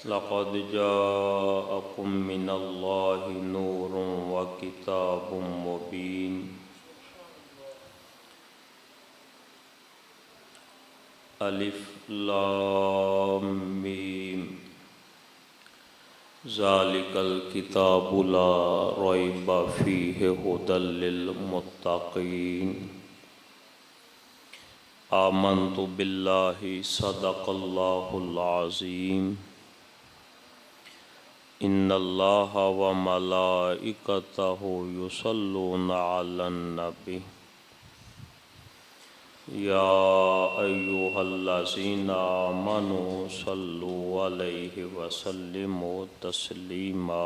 लक़द जाअकुम मिनल्लाहि नूरुन व किताबुम मुबीन। अलिफ लाम मीम। ज़ालिकल किताबु ला रैब फ़ीहि हुदल लिल मुत्तक़ीन। आमन्तु बिल्लाहि सदक़ल्लाहुल अज़ीम। इन्नल्लाह व मलाइकतहु युसल्लूना अलन नबी। या अय्युहल्लज़ीना आमनू सल्लु अलैहि वसल्लिमू तस्लीमा।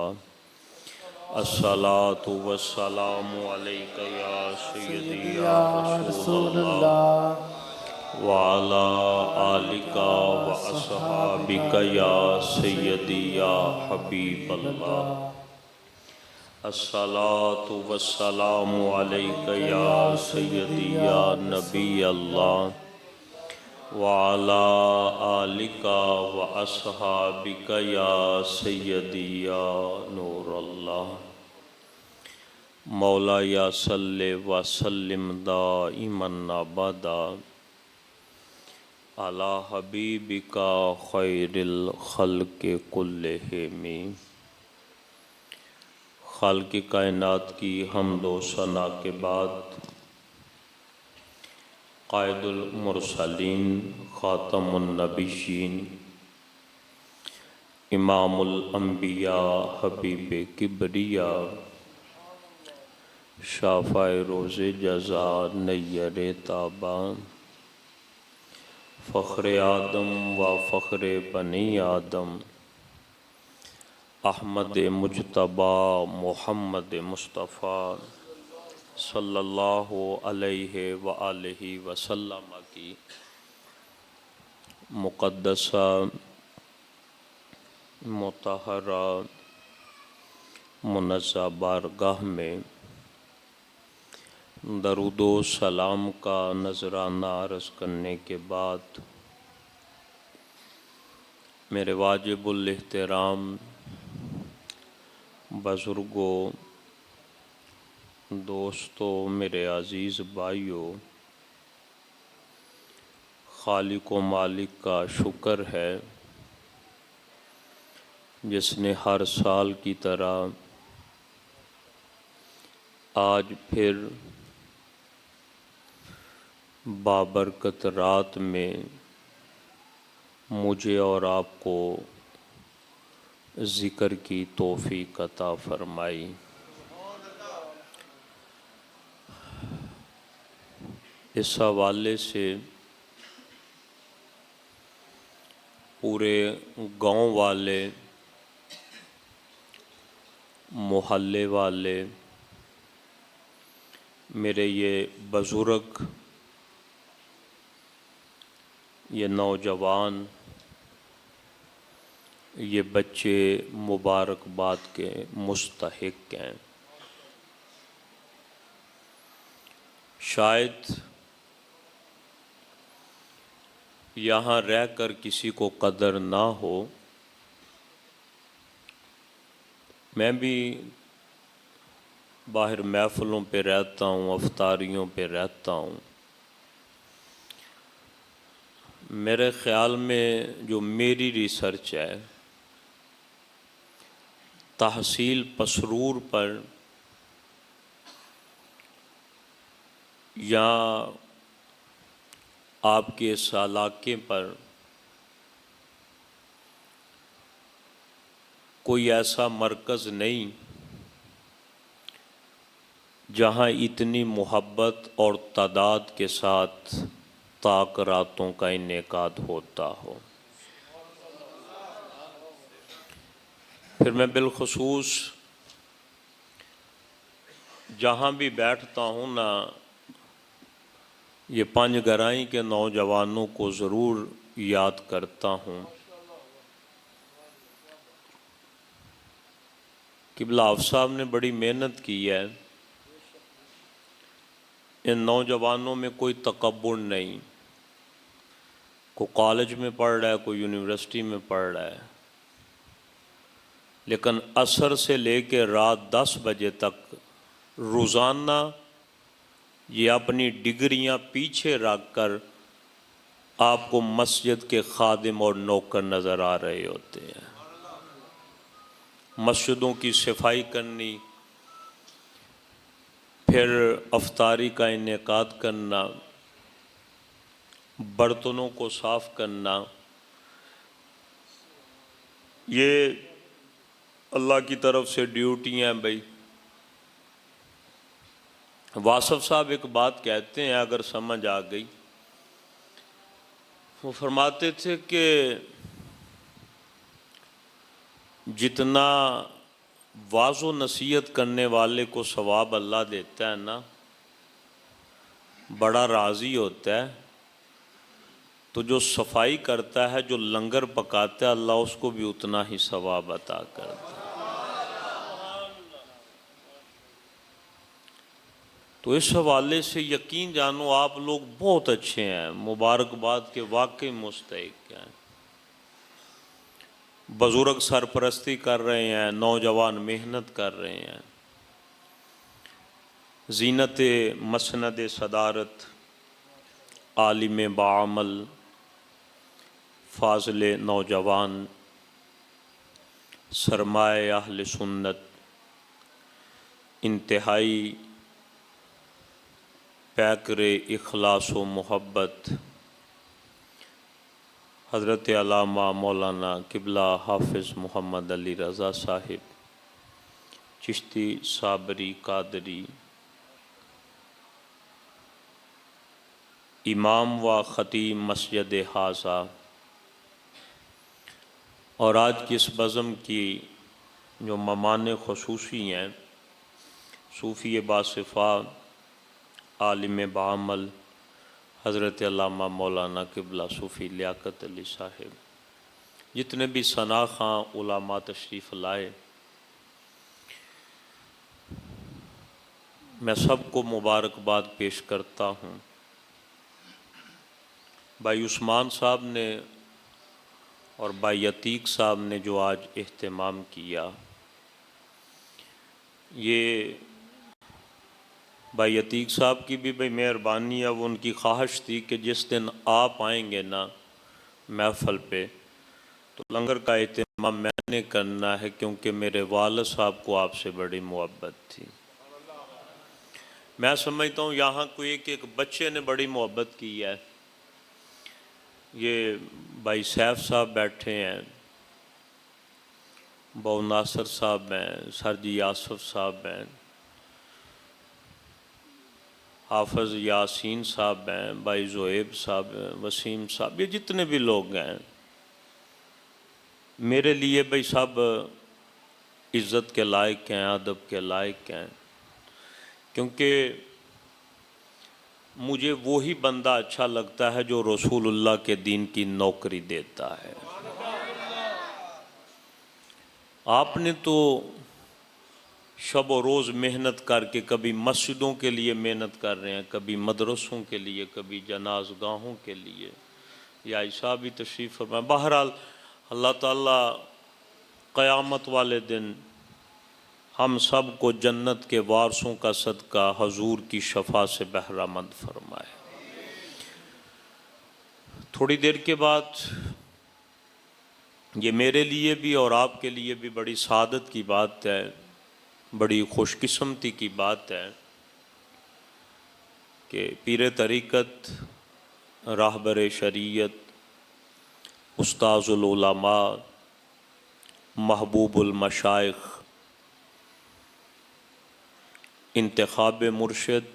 अस्सलातु वस्सलामु अलैका या सय्यदी या रसूलल्लाह व अला आलिका व अस्हाबिका या सय्यदी या हबीबल्लाह। अस्सलातु वस्सलामु अलैका या सय्यदी या नबी अल्लाह व अला आलिका व अस्हाबिका या सय्यदी या नूर अल्लाह। मौला या सल्ले व सल्लिम दाइमन अबदा अला हबीबिका खैरिल खल्क़ि कुल्लिहिम। खाल्क़ कायनात की हम्दो सना के बाद क़ाइदुल मुरसलीन ख़ातमुन नबिय्यीन इमामुल अंबिया हबीब किबरिया शाफ़ाए रोज़े जज़ा नय्यरे ताबा फ़ख्र आदम व फ़ख्र बनी आदम अहमद मुज्तबा मुहम्मद मुस्तफ़ा सल्लल्लाहु अलैहि व आलिहि वसल्लम की मुक़द्दसा मुतहरा मुनज़्ज़ा बारगाह में दरूदो सलाम का नजराना अर्ज़ करने के बाद मेरे वाजिबुल एहतराम बुज़ुर्गों, दोस्तों, मेरे अज़ीज़ भाइयों, खालिक व मालिक का शुक्र है जिसने हर साल की तरह आज फिर बाबरकत रात में मुझे और आपको ज़िक्र की तौफ़ीक़ अता फ़रमाई। इस हवाले से पूरे गांव वाले, मोहल्ले वाले, मेरे ये बुज़ुर्ग, ये नौजवान, ये बच्चे मुबारकबाद के मुस्तहिक़ हैं। शायद यहाँ रहकर किसी को कदर ना हो। मैं भी बाहर महफ़िलों पे रहता हूँ, अफ्तारियों पे रहता हूँ। मेरे ख़्याल में जो मेरी रिसर्च है, तहसील पसरूर पर या आपके इस इलाके पर कोई ऐसा मरकज़ नहीं जहाँ इतनी मोहब्बत और तादाद के साथ ताक़रातों का इनेकाद होता हो। फिर मैं बिलख़ुसूस जहाँ भी बैठता हूँ ना, ये पंजगराई के नौजवानों को ज़रूर याद करता हूँ। क़िबला आप साहब ने बड़ी मेहनत की है। इन नौजवानों में कोई तकब्बुर नहीं, कोई कॉलेज में पढ़ रहा है, कोई यूनिवर्सिटी में पढ़ रहा है। लेकिन असर से लेकर रात 10 बजे तक रोज़ाना ये अपनी डिग्रियां पीछे रख कर आपको मस्जिद के खादिम और नौकर नज़र आ रहे होते हैं। मस्जिदों की सफाई करनी, फिर अफ्तारी का इनेकाद करना, बर्तनों को साफ़ करना, ये अल्लाह की तरफ से ड्यूटी हैं भाई। वासफ साहब एक बात कहते हैं, अगर समझ आ गई, वो फरमाते थे कि जितना वाज़ो नसीहत करने वाले को सवाब अल्लाह देता है ना, बड़ा राज़ी होता है, तो जो सफाई करता है, जो लंगर पकाता है, अल्लाह उसको भी उतना ही सवाब अता करता है। तो इस हवाले से यकीन जानो आप लोग बहुत अच्छे हैं, मुबारकबाद के वाकई मुस्तहिक हैं। बुजुर्ग सरपरस्ती कर रहे हैं, नौजवान मेहनत कर रहे हैं। ज़ीनत मसनद सदारत, आलिम बाअमल, फाज़िल नौजवान, सरमाए अहल सुन्नत, इंतहाई पैकरे इखलास व मोहब्बत, हज़रत अल्लामा मौलाना किबला हाफिज़ मोहम्मद अली रज़ा साहिब चिश्ती साबरी कादरी, इमाम व ख़तीब मस्जिद हाज़ा, और आज की इस बज़म की जो ममान ख़ुसूसी हैं, सूफ़ी बासिफ़ा, आलिम बाअमल हज़रत अल्लामा मौलाना किबला सूफ़ी लियाकत अली साहिब, जितने भी सना खां उलामा तशरीफ़ लाए, मैं सबको मुबारकबाद पेश करता हूँ। भाई उस्मान साहब ने और भाई अतीक साहब ने जो आज एहतमाम किया, ये भाई अतीक साहब की भी भाई मेहरबानी है। वो उनकी ख्वाहिश थी कि जिस दिन आप आएंगे ना महफ़ल पे, तो लंगर का एहतमाम मैंने करना है, क्योंकि मेरे वालिद साहब को आपसे बड़ी मोहब्बत थी। मैं समझता हूँ यहाँ कोई एक बच्चे ने बड़ी मोहब्बत की है। ये भाई सैफ साहब बैठे हैं, बहु नासर साहब हैं, सरजी आसफ साहब हैं, हाफिज़ यासीन साहब हैं, भाई ज़ुएब साहब हैं, वसीम साहब, ये जितने भी लोग हैं, मेरे लिए भाई सब इज़्ज़त के लायक हैं, अदब के लायक हैं, क्योंकि मुझे वही बंदा अच्छा लगता है जो रसूलुल्लाह के दीन की नौकरी देता है। आपने तो शब व रोज़ मेहनत करके, कभी मस्जिदों के लिए मेहनत कर रहे हैं, कभी मदरसों के लिए, कभी जनाज़गाहों के लिए, या ऐसा भी तशरीफ़ फरमाए। बहरहाल अल्लाह ताला क़यामत वाले दिन हम सब को जन्नत के वारसों का सदका हजूर की शफा से बहरामंद फरमाए। थोड़ी देर के बाद ये मेरे लिए भी और आपके लिए भी बड़ी सादत की बात है, बड़ी खुशकिस्मती की बात है कि पीर तरीक़त, राहबर शरीयत, उस्ताज़ुल उलमा, महबूबुल मशाइख, इंतखाब मुर्शिद,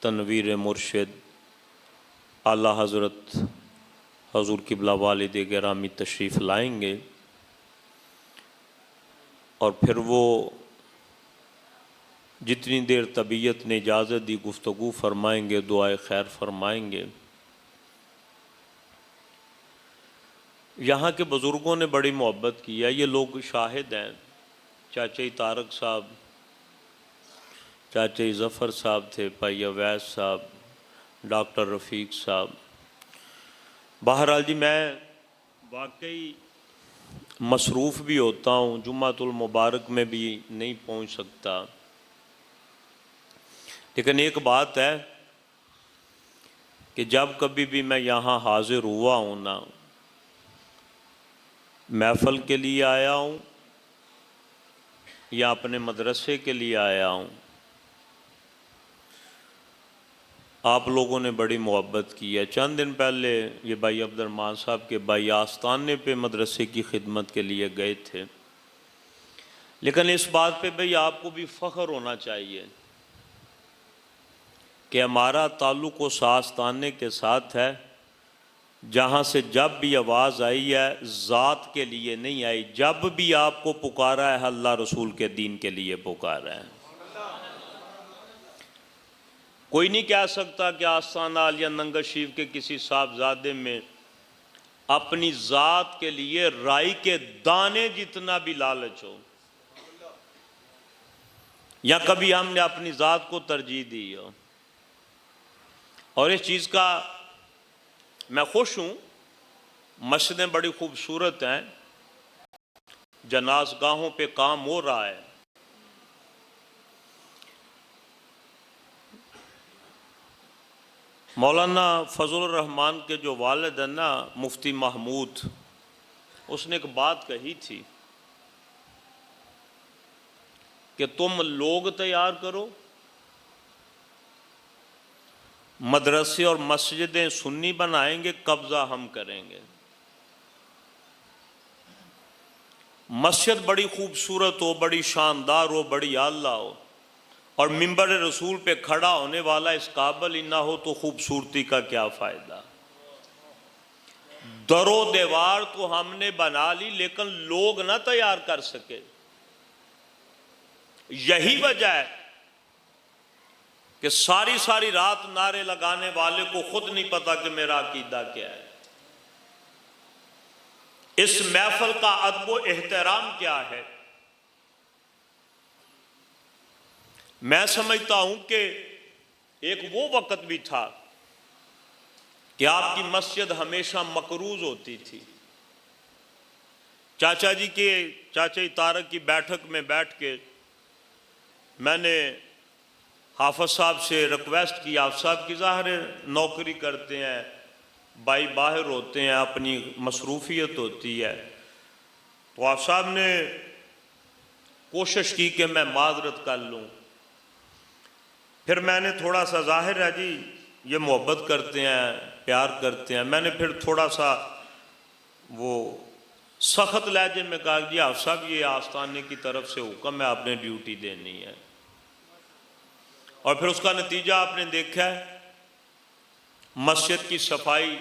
तनवीर मुर्शिद, आला हज़रत हजूर किबला वालिद गिरामी तशरीफ़ लाएंगे, और फिर वो जितनी देर तबीयत ने इजाज़त दी गुफ्तगू फरमाएंगे, दुआए खैर फरमाएंगे। यहाँ के बुज़ुर्गों ने बड़ी मोहब्बत की है, ये लोग शाहिद हैं। चाचा तारक साहब, चाचा ज़फ़र साहब थे, भाई अवैस साहब, डॉक्टर रफ़ीक साहब। बहरहाल जी, मैं वाकई मसरूफ़ भी होता हूँ, जुम्मातुल मुबारक में भी नहीं पहुँच सकता। लेकिन एक बात है कि जब कभी भी मैं यहाँ हाज़िर हुआ हूँ ना, महफ़ल के लिए आया हूँ या अपने मदरसे के लिए आया हूँ, आप लोगों ने बड़ी मोहब्बत की है। चंद दिन पहले ये भाई अब्दुर्रहमान साहब के भाई आस्ताने पे मदरसे की खिदमत के लिए गए थे। लेकिन इस बात पे भाई आपको भी फ़ख्र होना चाहिए कि हमारा ताल्लुक़ उस आस्ताने के साथ है जहाँ से जब भी आवाज़ आई है ज़ात के लिए नहीं आई, जब भी आपको पुकारा है अल्लाह रसूल के दीन के लिए पुकारा है। कोई नहीं कह सकता कि आस्ताना आलिया नंगा शरीफ के किसी साहबजादे में अपनी ज़ात के लिए राई के दाने जितना भी लालच हो, या कभी हमने अपनी ज़ात को तरजीह दी हो। और इस चीज़ का मैं खुश हूँ, मस्जिदें बड़ी खूबसूरत हैं, जनाज़गाहों पे काम हो रहा है। मौलाना फजलुर रहमान के जो वालिद हैं ना, मुफ्ती महमूद, उसने एक बात कही थी कि तुम लोग तैयार करो, मदरसे और मस्जिदें सुन्नी बनाएंगे, कब्ज़ा हम करेंगे। मस्जिद बड़ी खूबसूरत हो, बड़ी शानदार हो, बड़ी आला हो, और मिंबर रसूल पे खड़ा होने वाला इस काबिल ही ना हो तो खूबसूरती का क्या फ़ायदा। दरो दीवार तो हमने बना ली लेकिन लोग ना तैयार कर सके। यही वजह है कि सारी सारी रात नारे लगाने वाले को खुद नहीं पता कि मेरा अकीदा क्या है, इस महफल का अदब एहतराम क्या है। मैं समझता हूं कि एक वो वक्त भी था कि आपकी मस्जिद हमेशा मकरूज होती थी। चाचा तारक की बैठक में बैठ के मैंने हाफिज साहब से रिक्वेस्ट की, आप साहब की ज़ाहिर नौकरी करते हैं, भाई बाहर होते हैं, अपनी मसरूफियत होती है, तो आप साहब ने कोशिश की कि मैं माजरत कर लूँ। फिर मैंने थोड़ा सा, ज़ाहिर है जी ये मोहब्बत करते हैं, प्यार करते हैं, मैंने फिर थोड़ा सा वो सख्त लहजे में कहा कि आप साहब ये आस्थाने की तरफ से हुक्म है, आपने ड्यूटी देनी है। और फिर उसका नतीजा आपने देखा है, मस्जिद की सफाई,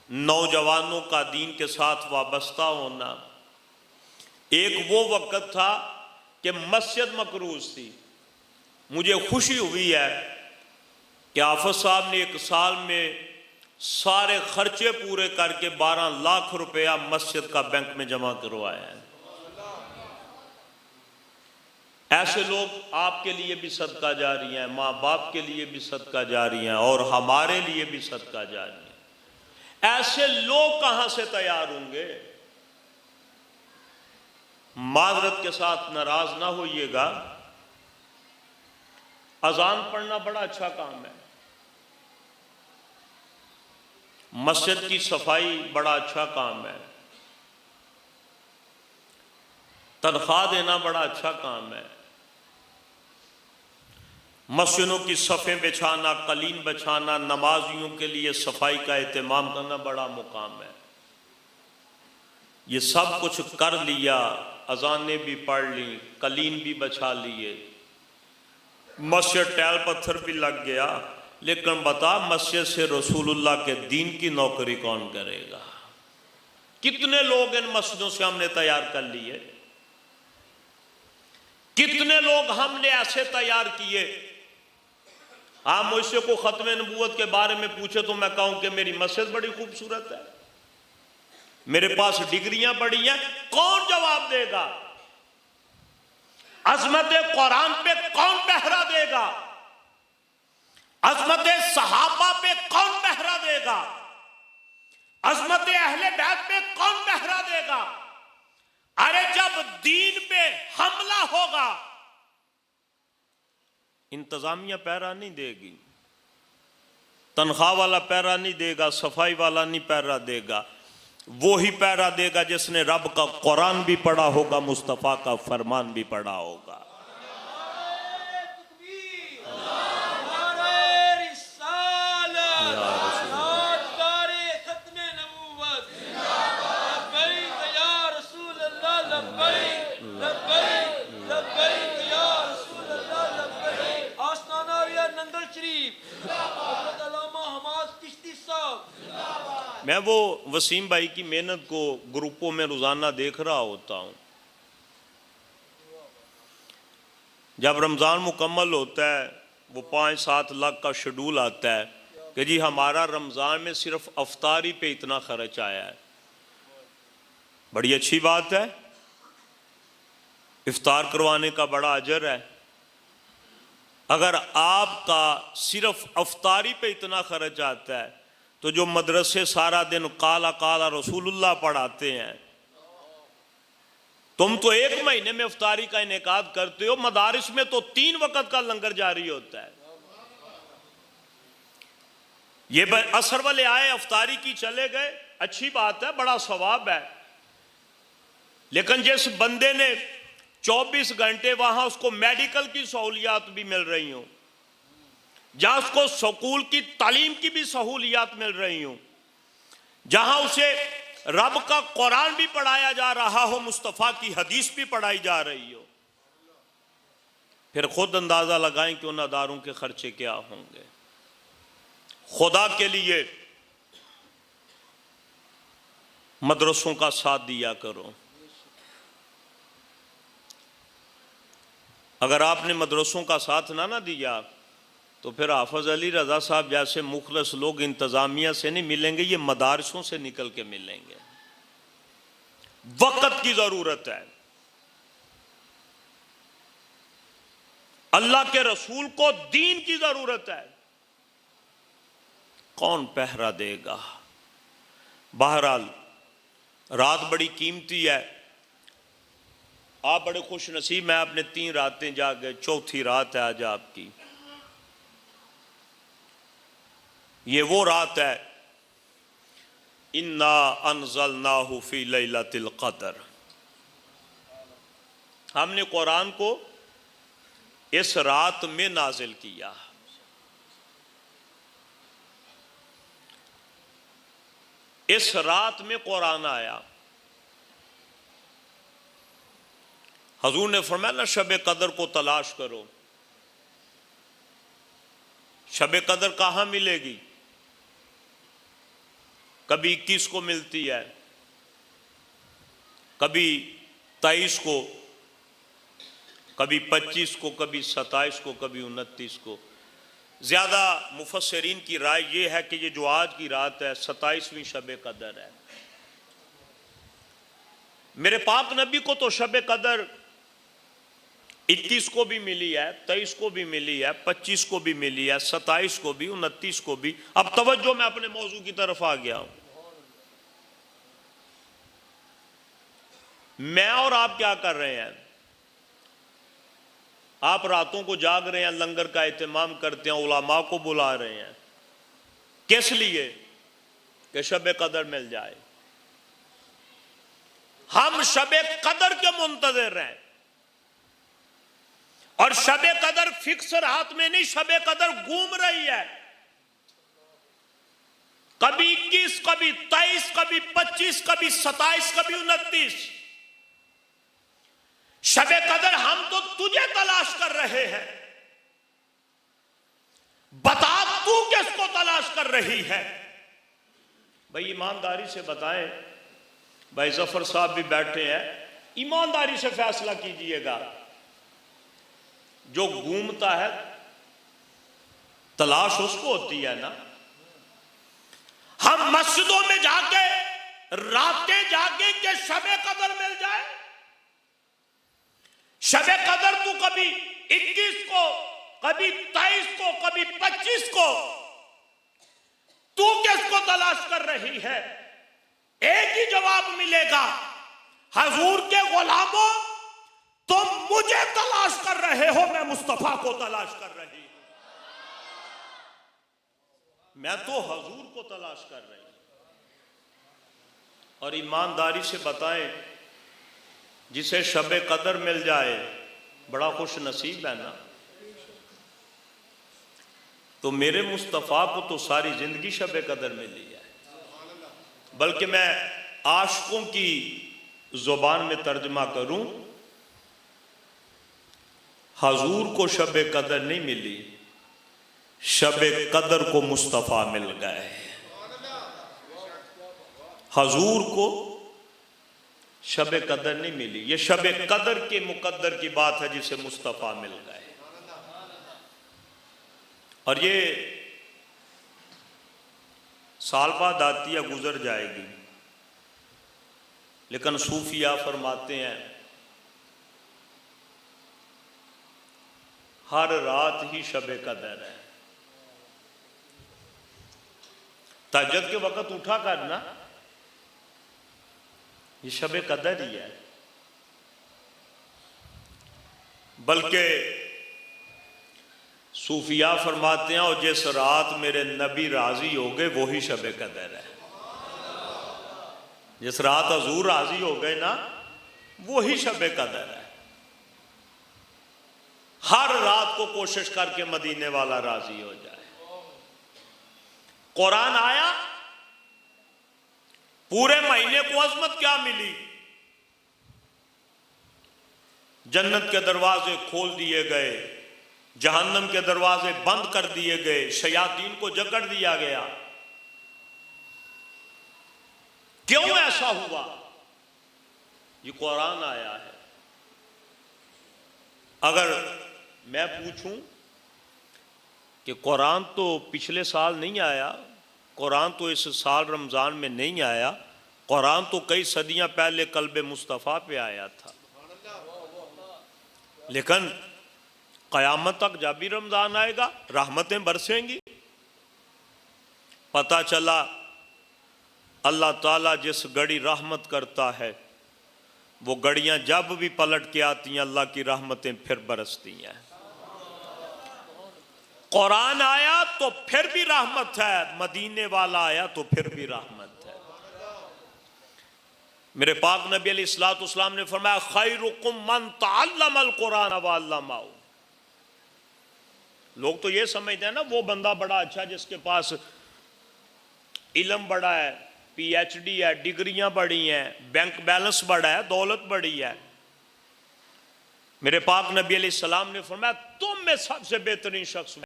नौजवानों का दीन के साथ वाबस्ता होना। एक वो वक्त था कि मस्जिद मकरूज थी। मुझे खुशी हुई है कि हाफिज साहब ने एक साल में सारे खर्चे पूरे करके 12 लाख रुपया मस्जिद का बैंक में जमा करवाया है। ऐसे लोग आपके लिए भी सदका जारी हैं, माँ बाप के लिए भी सदका जारी हैं, और हमारे लिए भी सदका जारी है। ऐसे लोग कहां से तैयार होंगे? माजरत के साथ नाराज ना होइएगा, अजान पढ़ना बड़ा अच्छा काम है, मस्जिद की सफाई बड़ा अच्छा काम है, तनख्वाह देना बड़ा अच्छा काम है, मस्जिदों की सफ़ें बिछाना, कलीन बिछाना, नमाजियों के लिए सफाई का एहतमाम करना बड़ा मुकाम है। ये सब कुछ कर लिया, अजानें भी पढ़ ली, कलीन भी बछा लिए, मस्जिद टैल पत्थर भी लग गया, लेकिन बता मस्जिद से रसूलुल्लाह के दीन की नौकरी कौन करेगा? कितने लोग इन मस्जिदों से हमने तैयार कर लिए, कितने लोग हमने ऐसे तैयार किए। आप मुझसे को खत्म नबूवत के बारे में पूछे तो मैं कहूं कि मेरी मस्जिद बड़ी खूबसूरत है, मेरे पास डिग्रियां पड़ी हैं, कौन जवाब देगा? अजमत कुरान पे कौन पहरा देगा? अजमत सहाबा पे कौन पहरा देगा? अजमत अहले बैत पे कौन पहरा देगा? इंतज़ामिया पैरा नहीं देगी, तनख्वाह वाला पैरा नहीं देगा, सफाई वाला नहीं पैरा देगा। वो ही पैरा देगा जिसने रब का कुरान भी पढ़ा होगा, मुस्तफ़ा का फरमान भी पढ़ा होगा। मैं वो वसीम भाई की मेहनत को ग्रुपों में रोज़ाना देख रहा होता हूँ। जब रमज़ान मुकम्मल होता है, वो 5-7 लाख का शेड्यूल आता है कि जी हमारा रमज़ान में सिर्फ अफ्तारी पे इतना खर्च आया है। बड़ी अच्छी बात है, इफ्तार करवाने का बड़ा अजर है। अगर आपका सिर्फ अफ्तारी पे इतना खर्च आता है, तो जो मदरसे सारा दिन काला काला रसूलुल्लाह पढ़ाते हैं, तुम तो 1 महीने में अफ्तारी का इनेकाद करते हो, मदारिस में तो 3 वक्त का लंगर जारी होता है। ये असर वाले आए, अफ्तारी की चले गए, अच्छी बात है, बड़ा सवाब है। लेकिन जिस बंदे ने 24 घंटे वहां उसको मेडिकल की सहूलियात भी मिल रही हूं, जहां उसको स्कूल की तालीम की भी सहूलियात मिल रही हूं, जहां उसे रब का कुरान भी पढ़ाया जा रहा हो, मुस्तफ़ा की हदीस भी पढ़ाई जा रही हो, फिर खुद अंदाजा लगाएं कि उन अदारों के खर्चे क्या होंगे। खुदा के लिए मदरसों का साथ दिया करो। अगर आपने मदरसों का साथ ना दिया तो फिर हाफिज अली रजा साहब जैसे मुखलस लोग इंतज़ामिया से नहीं मिलेंगे, ये मदारसों से निकल के मिलेंगे। वक्त की जरूरत है। अल्लाह के रसूल को दीन की जरूरत है। कौन पहरा देगा? बहरहाल रात बड़ी कीमती है। आप बड़े खुश नसीब, मैं आपने 3 रातें जागे, 4थी रात है आज आपकी। ये वो रात है, इन्ना अनज़लनाहु फी लैलतिल क़द्र, हमने कुरान को इस रात में नाजिल किया। इस रात में कुरान आया। हजूर ने फरमाया ना, शब कदर को तलाश करो। शब कदर कहाँ मिलेगी? कभी 21 को मिलती है, कभी 23 को, कभी 25 को, कभी 27 को, कभी 29 को। ज़्यादा मुफस्सिरीन की राय ये है कि ये जो आज की रात है 27वीं शब कदर है। मेरे पाक नबी को तो शब कदर 21 को भी मिली है, 23 को भी मिली है, 25 को भी मिली है, 27 को भी, 29 को भी। अब तवज्जो, मैं अपने मौजू की तरफ आ गया हूं। मैं और आप क्या कर रहे हैं? आप रातों को जाग रहे हैं, लंगर का एहतमाम करते हैं, उलमा को बुला रहे हैं, किस लिए? कि शब कदर मिल जाए। हम शब कदर के मुंतज़िर हैं, और शब कदर फिक्स रात में नहीं, शब कदर घूम रही है। कभी 21, कभी 23, कभी 25, कभी 27, कभी 29। शब कदर हम तो तुझे तलाश कर रहे हैं, बता तू किसको तलाश कर रही है? भाई ईमानदारी से बताएं। भाई जफर साहब भी बैठे हैं, ईमानदारी से फैसला कीजिएगा। जो घूमता है तलाश उसको होती है ना। हम मस्जिदों में जाके रातें जागे कि शब कदर मिल जाए। शब कदर तू कभी 21 को, कभी 23 को, कभी 25 को, तू किसको तलाश कर रही है? एक ही जवाब मिलेगा, हजूर के गुलामों, तुम मुझे तलाश कर रहे हो, मैं मुस्तफा को तलाश कर रही हूं। मैं तो हजूर को तलाश कर रही हूं। और ईमानदारी से बताएं, जिसे शब कदर मिल जाए बड़ा खुश नसीब है ना। तो मेरे मुस्तफ़ा को तो सारी जिंदगी शब कदर मिली है, बल्कि मैं आशिकों की जुबान में तर्जमा करूं, हजूर को शब कदर नहीं मिली, शब कदर को मुस्तफ़ा मिल गए। हजूर को शब कदर नहीं मिली, ये शब कदर के मुकद्दर की बात है जिसे मुस्तफ़ा मिल गए। और ये साल बाद आती है, गुजर जाएगी, लेकिन सूफिया फरमाते हैं हर रात ही शब कदर है। तहज्जुद के वक्त उठा करना ये शब कदर ही है। बल्कि सूफिया फरमाते हैं और जिस रात मेरे नबी राजी हो गए वही शब कदर है। जिस रात हजूर राजी हो गए ना, वही शब कदर है। हर रात को कोशिश करके मदीने वाला राजी हो जाए। कुरान आया, पूरे महीने को अजमत क्या मिली? जन्नत के दरवाजे खोल दिए गए, जहन्नम के दरवाजे बंद कर दिए गए, शयातीन को जकड़ दिया गया। क्यों ऐसा हुआ? ये कुरान आया है। अगर मैं पूछूं कि कुरान तो पिछले साल नहीं आया, कुरान तो इस साल रमज़ान में नहीं आया, कुरान तो कई सदियां पहले कल्बे मुस्तफ़ा पे आया था, लेकिन क़यामत तक जब भी रमज़ान आएगा रहमतें बरसेंगी। पता चला अल्लाह ताला जिस घड़ी रहमत करता है, वो घड़ियां जब भी पलट के आती हैं अल्लाह की रहमतें फिर बरसती हैं। कुरान आया तो फिर भी रहमत है, मदीने वाला आया तो फिर भी रहमत है। मेरे पाक नबी अलैहिस्सलाम ने फरमाया खैरुकुम मन तअल्लमल कुरान व अल्लमहु। लोग तो ये समझते हैं ना वो बंदा बड़ा अच्छा जिसके पास इल्म बड़ा है, पीएचडी है, डिग्रियां बड़ी हैं, बैंक बैलेंस बड़ा है, दौलत बड़ी है। मेरे पाक नबी अलैहिस्सलाम ने फरमाया तुम में सबसे बेहतरीन शख्स,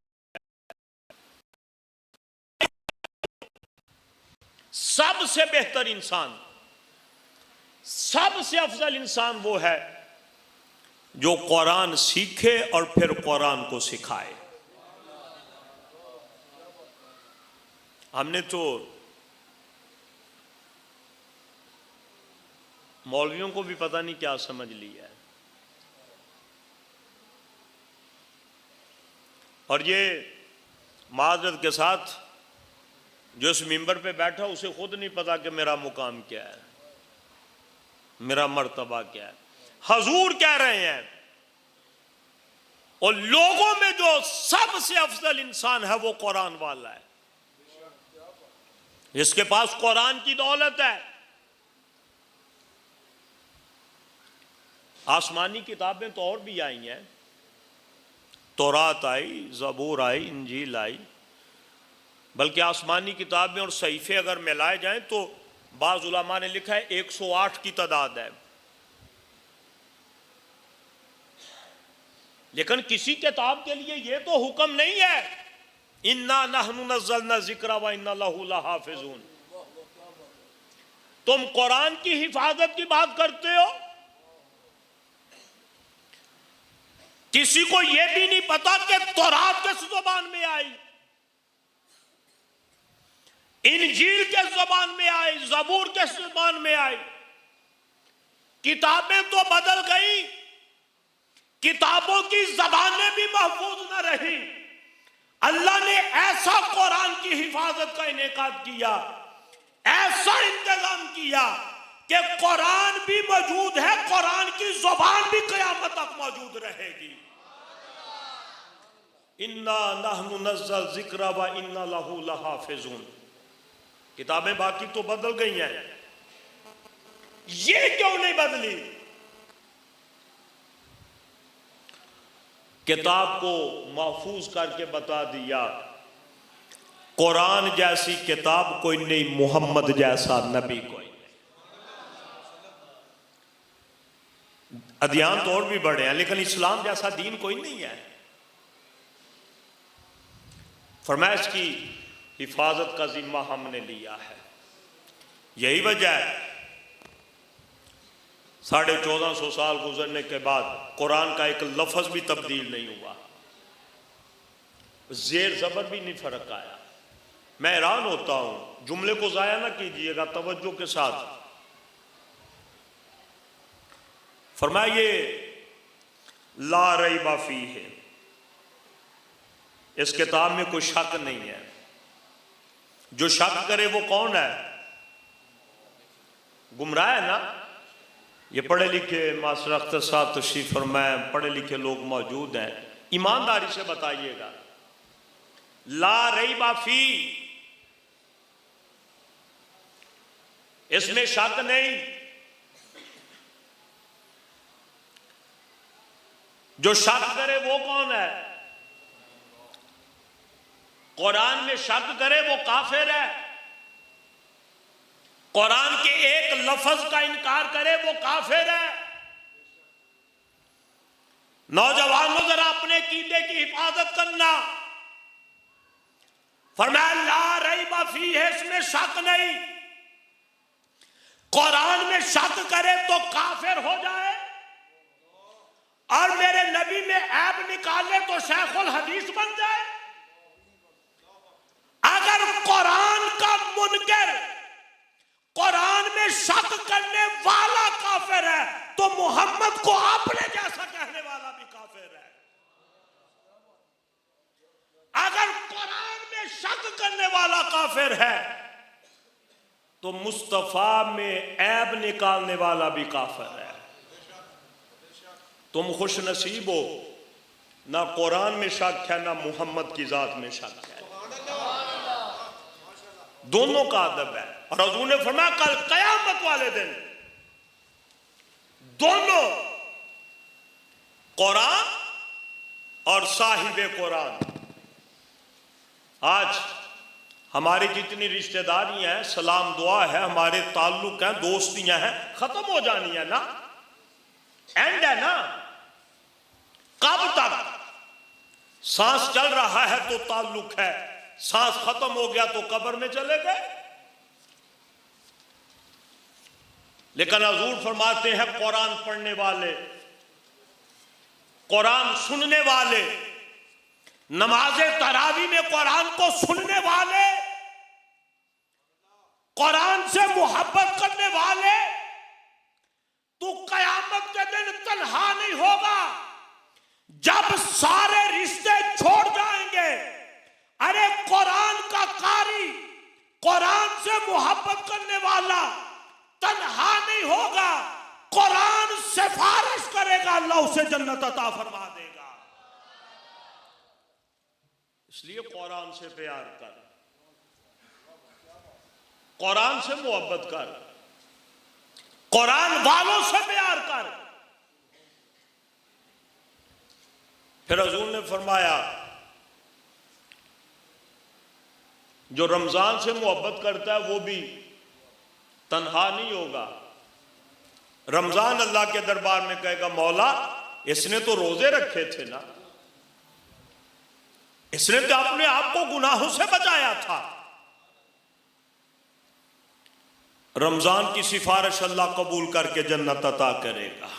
सबसे बेहतर इंसान, सबसे अफजल इंसान वो है जो कुरान सीखे और फिर कुरान को सिखाए। हमने तो मौलवियों को भी पता नहीं क्या समझ लिया है। और ये माजरत के साथ जो इस मिंबर पे बैठा उसे खुद नहीं पता कि मेरा मुकाम क्या है, मेरा मर्तबा क्या है। हजूर कह रहे हैं और लोगों में जो सबसे अफजल इंसान है वो कुरान वाला है, जिसके पास कुरान की दौलत है। आसमानी किताबें तो और भी आई हैं, तौरात आई, ज़बूर आई, इंजील आई, बल्कि आसमानी किताबें और सहीफे अगर मिलाए जाएं तो बाज़ उलमा ने लिखा है 108 की तादाद है। लेकिन किसी किताब के लिए यह तो हुक्म नहीं है इन्ना नहनु नज़्ज़लना ज़िक्रा व इन्ना लहू लहाफ़िज़ून। तुम कुरान की हिफाजत की बात करते हो, किसी को यह भी नहीं पता कि तौरात किस ज़बान में आई, इंजील किस ज़बान में आई, ज़बूर किस ज़बान में आई। किताबें तो बदल गई, किताबों की ज़बानें भी महफूज न रही। अल्लाह ने ऐसा कुरान की हिफाजत का इनेकाद किया, ऐसा इंतजाम किया कि कुरान भी मौजूद है, कुरान की जुबान भी क़यामत तक मौजूद रहेगी। इन्ना नहनु नज़्ज़ल ज़िक्र व इन्ना लहू लहाफ़िज़ून। किताबें बाकी तो बदल गई हैं, ये क्यों नहीं बदली? किताब को महफूज करके बता दिया, कुरान जैसी किताब कोई नहीं, मोहम्मद जैसा नबी कोई नहीं। अदियान तो और भी बड़े हैं, लेकिन इस्लाम जैसा दीन कोई नहीं है। फरमाया इसकी हिफाजत का जिम्मा हमने लिया है। यही वजह है 1450 साल गुजरने के बाद कुरान का एक लफ्ज भी तब्दील नहीं हुआ, जेर जबर भी नहीं फर्क आया। मैं हैरान होता हूं, जुमले को जाया ना कीजिएगा, तवज्जो के साथ। फरमाया ये ला रैब फीह है, इस किताब में कोई शक नहीं है। जो शक करे वो कौन है? गुमराह है ना। ये पढ़े लिखे मास्टर अख्तर साहब तशरीफ फरमाए, पढ़े लिखे लोग मौजूद हैं, ईमानदारी से बताइएगा, ला रैब फीह, इसमें शक नहीं। जो शक करे वो कौन है? कुरान में शक करे वो काफिर है। कुरान के एक लफ्ज का इनकार करे वो काफिर है। नौजवानों जरा अपने कीदे की हिफाजत करना। फरमाया ला रैब फीह है, इसमें शक नहीं। कुरान में शक करे तो काफिर हो जाए, और मेरे नबी में ऐब निकाले तो शेखुल हदीस बन जाए। अगर कुरान का मुनकर कुरान में शक करने वाला काफिर है, तो मोहम्मद को आपने जैसा कहने वाला भी काफिर है। अगर कुरान में शक करने वाला काफिर है, तो मुस्तफा में ऐब निकालने वाला भी काफिर है। तुम खुश नसीब हो, ना कुरान में शक है ना मोहम्मद की जात में शक है। दोनों का अदब है। और हजूर ने फरमाया कल कयामत वाले दिन दोनों कुरान और साहिबे कुरान, आज हमारी जितनी रिश्तेदारी हैं, सलाम दुआ है, हमारे ताल्लुक हैं, दोस्तियां हैं, खत्म हो जानी है ना, एंड है ना। कब तक? सांस चल रहा है तो ताल्लुक है, सांस खत्म हो गया तो कब्र में चले गए। लेकिन हजूर फरमाते हैं कुरान पढ़ने वाले, कुरान सुनने वाले, नमाजे तरावी में कुरान को सुनने वाले, कुरान से मोहब्बत करने वाले, तो कयामत के दिन तन्हा नहीं होगा। जब सारे रिश्ते छोड़ जाएंगे, अरे कुरान का कारी, कुरान से मोहब्बत करने वाला तन्हा नहीं होगा। कुरान सिफारिश करेगा, अल्लाह उसे जन्नत अता फरमा देगा। इसलिए कुरान से प्यार कर, कुरान से मोहब्बत कर, कुरान वालों से प्यार कर। फिर हजूर ने फरमाया जो रमजान से मोहब्बत करता है वो भी तन्हा नहीं होगा। रमजान अल्लाह के दरबार में कहेगा मौला इसने तो रोजे रखे थे ना, इसने तो अपने आप को गुनाहों से बचाया था। रमजान की सिफारिश अल्लाह कबूल करके जन्नत अता करेगा।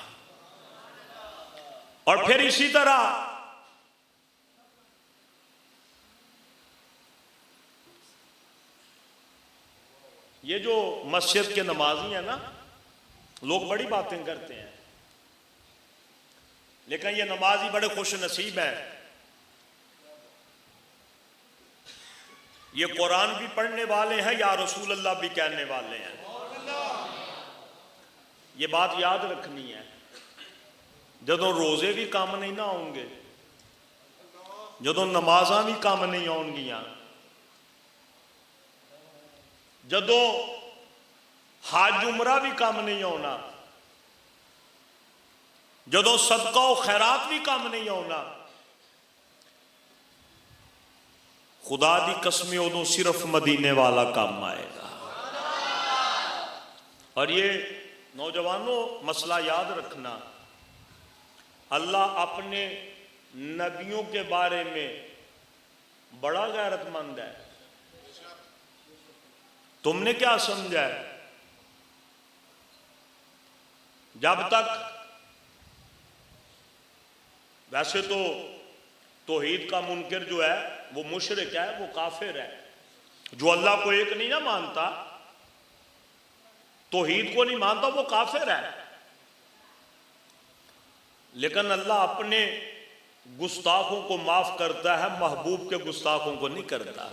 और फिर इसी तरह ये जो मस्जिद के नमाजी है ना, लोग बड़ी बातें करते हैं, लेकिन ये नमाजी बड़े खुश नसीब हैं। ये कुरान भी पढ़ने वाले हैं, या रसूल अल्लाह भी कहने वाले हैं। ये बात याद रखनी है। जदों रोजे भी काम नहीं ना आउणगे, जदों नमाज़ां भी काम नहीं आउणगियां, जदों हज उमरा भी काम नहीं आना, जदों सदका और खैरात भी काम नहीं आना, खुदा दी कसम उदों सिर्फ मदीने वाला काम आएगा। और ये नौजवानों मसला याद रखना, अल्लाह अपने नबियों के बारे में बड़ा गैरतमंद है। तुमने क्या समझा है? जब तक वैसे तो तौहीद का मुनकिर जो है वो मुशरिक है, वो काफिर है। जो अल्लाह को एक नहीं ना मानता, तौहीद को नहीं मानता, वो काफिर है। लेकिन अल्लाह अपने गुस्ताखों को माफ करता है, महबूब के गुस्ताखों को नहीं करता।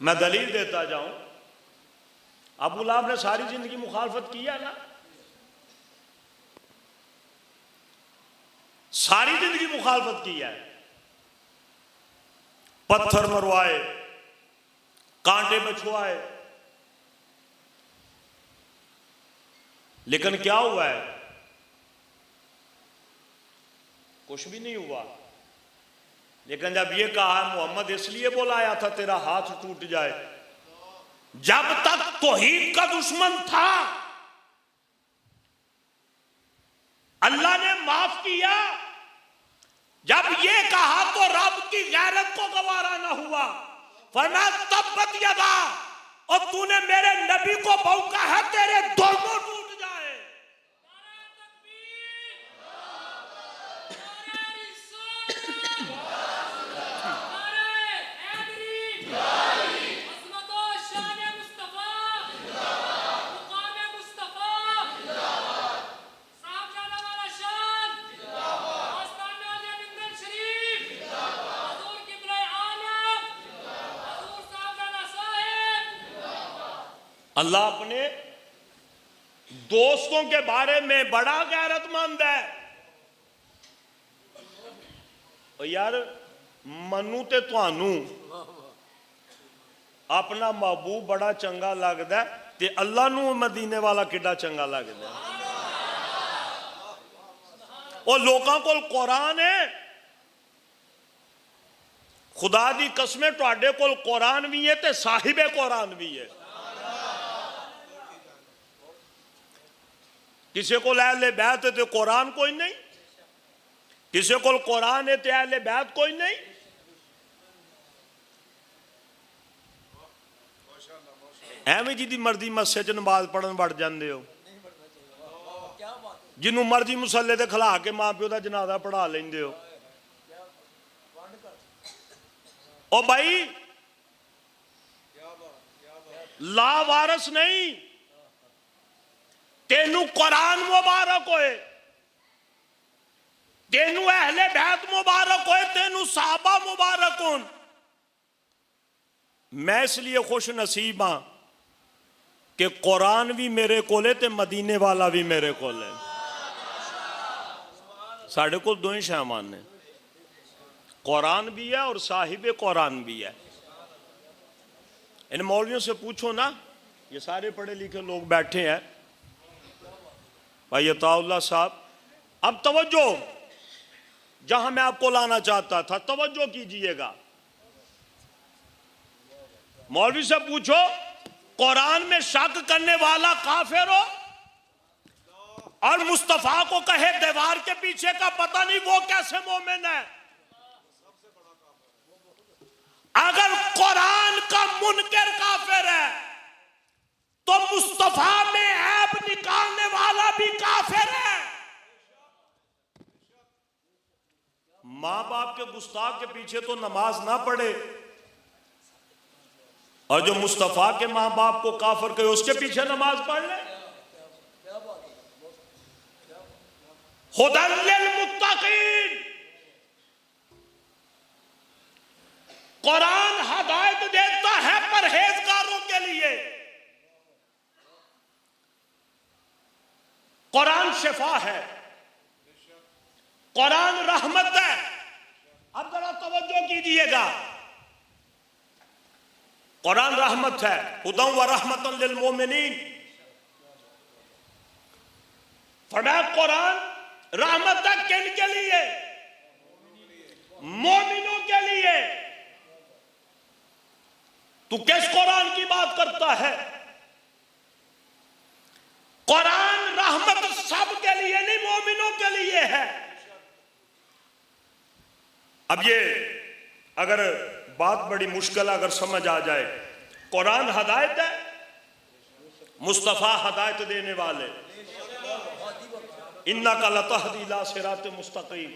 मैं दलील देता जाऊं, अबू लहब ने सारी जिंदगी मुखालफत किया ना, सारी जिंदगी मुखालफत की है, पत्थर मरवाए, कांटे बछवाए, लेकिन क्या हुआ है? कुछ भी नहीं हुआ। लेकिन जब ये कहा मोहम्मद इसलिए बुलाया था तेरा हाथ टूट जाए, जब तक तौहीद का दुश्मन था अल्लाह ने माफ किया, जब ये कहा तो रब की गैरत को गवारा ना हुआ। फरमाया तब्बत यदा, और तूने मेरे नबी को भौंका है, तेरे दोनों टूट जाए। अल्लाह अपने दोस्तों के बारे में बड़ा गैरतमंद है। और यार मनु ते तुहानू अपना महबूब बड़ा चंगा लगदा है, ते अल्लाह नू मदीने वाला किड्डा चंगा लगदा है। और लोगों को कुरान है, खुदा दी कसम तुहाडे कोल कुरान भी है ते साहिबे कुरान भी है। किसी को अहले बैत है तो कुरान कोई नहीं, किसी को कुरान है तो अहले बैत कोई नहीं। एवं जिदी मर्जी मस्से च नमाज पढ़न बढ़ जाते हो, जिन्हों मर्जी मुसल्ले ते खिला के मां प्यो का जनाजा पढ़ा लेंदे हो। ओ भाई लावारस नहीं, तेनू कुरान मुबारक होए, तेनू अहले बैत मुबारक होए, तेनू साहबा मुबारक होन। मैं इसलिए खुश नसीब हाँ कि कुरान भी मेरे कोले ते मदीने वाला भी मेरे कोले। साढ़े को दो ही शहमान ने, कुरान भी है और साहिब कुरान भी है। इन मौलवियों से पूछो ना, ये सारे पढ़े लिखे लोग बैठे हैं। भाई अताउल्लाह साहब, अब तवज्जो, जहां मैं आपको लाना चाहता था तवज्जो कीजिएगा। मौलवी से पूछो कुरान में शक करने वाला काफिर हो, और मुस्तफा को कहे दीवार के पीछे का पता नहीं, वो कैसे मोमिन है? अगर कुरान का मुनकर काफिर है तो मुस्तफा में ऐब निकालने वाला भी काफिर है। मां बाप के गुस्ताख के पीछे तो नमाज ना पढ़े, और जो मुस्तफा के मां बाप को काफिर कहे उसके पीछे नमाज पढ़ ले। हुदल लिल मुत्तकीन, कुरान हदायत देता है परहेजगारों के लिए। कुरान शिफा है, कुरान रहमत है। अब जरा तवज्जो कीजिएगा, कुरान रहमत है, हुदन व रहमतन लिल मोमिनीन। फरमाया कुरान रहमत है किन के लिए? मोमिनों के लिए। तू किस कुरान की बात करता है? कुरान रहमत सब के लिए नहीं, मोमिनों के लिए है। अब ये अगर बात बड़ी मुश्किल अगर समझ आ जाए, कुरान हदायत है, मुस्तफा हदायत देने वाले। इन्नका लतहदी इला सिरात मुस्तकीम।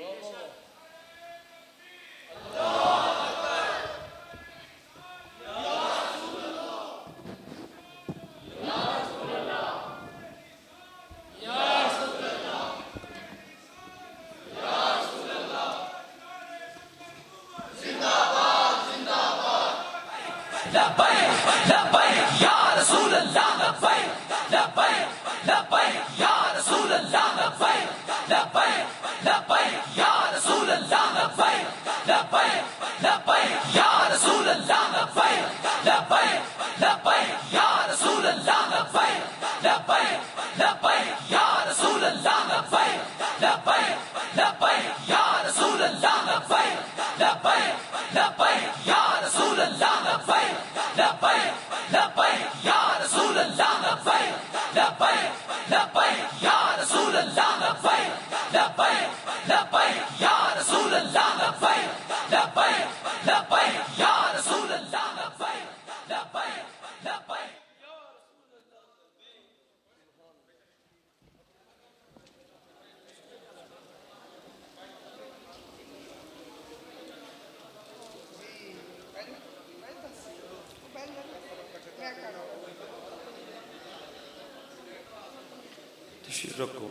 रखो,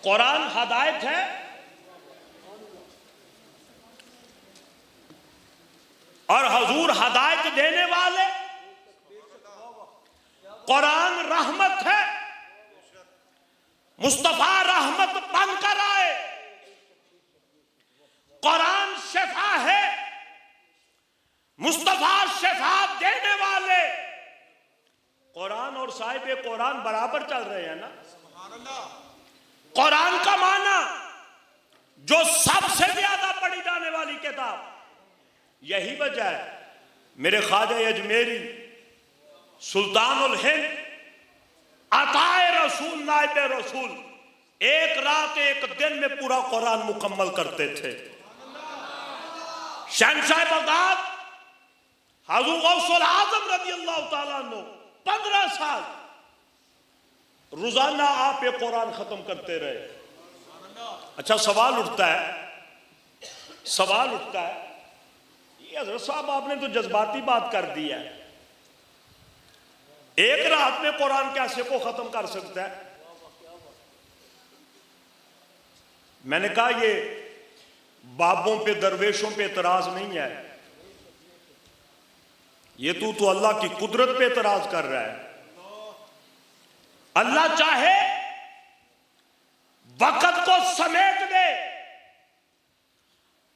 कुरान हदायत है, और हजूर हदायत देने वाले। कुरान रहमत है, मुस्तफा रहमत बनकर आए। कुरान शिफा है, मुस्तफा शिफा देने वाले। कुरान और साहिब कुरान बराबर चल रहे हैं ना। कुरान का माना जो सबसे ज्यादा पढ़ी जाने वाली किताब। यही वजह है मेरे ख्वाजा अजमेरी सुल्तानुल हिंद अताए रसूल नाइब रसूल एक रात एक दिन में पूरा कुरान मुकम्मल करते थे। शहंशाह बगदाद हज़रत गौसुल आज़म रज़ी अल्लाह तआला अन्हु 15 साल रोजाना आप ये कुरान खत्म करते रहे। अच्छा सवाल उठता है, ये हज़रत साहब आपने तो जज्बाती बात कर दी है, एक रात में कुरान कैसे को खत्म कर सकता है? मैंने कहा ये बाबों पे दरवेशों पे एतराज नहीं है, ये तू अल्लाह की कुदरत पे एतराज कर रहा है। अल्लाह चाहे वक़्त को समेट दे,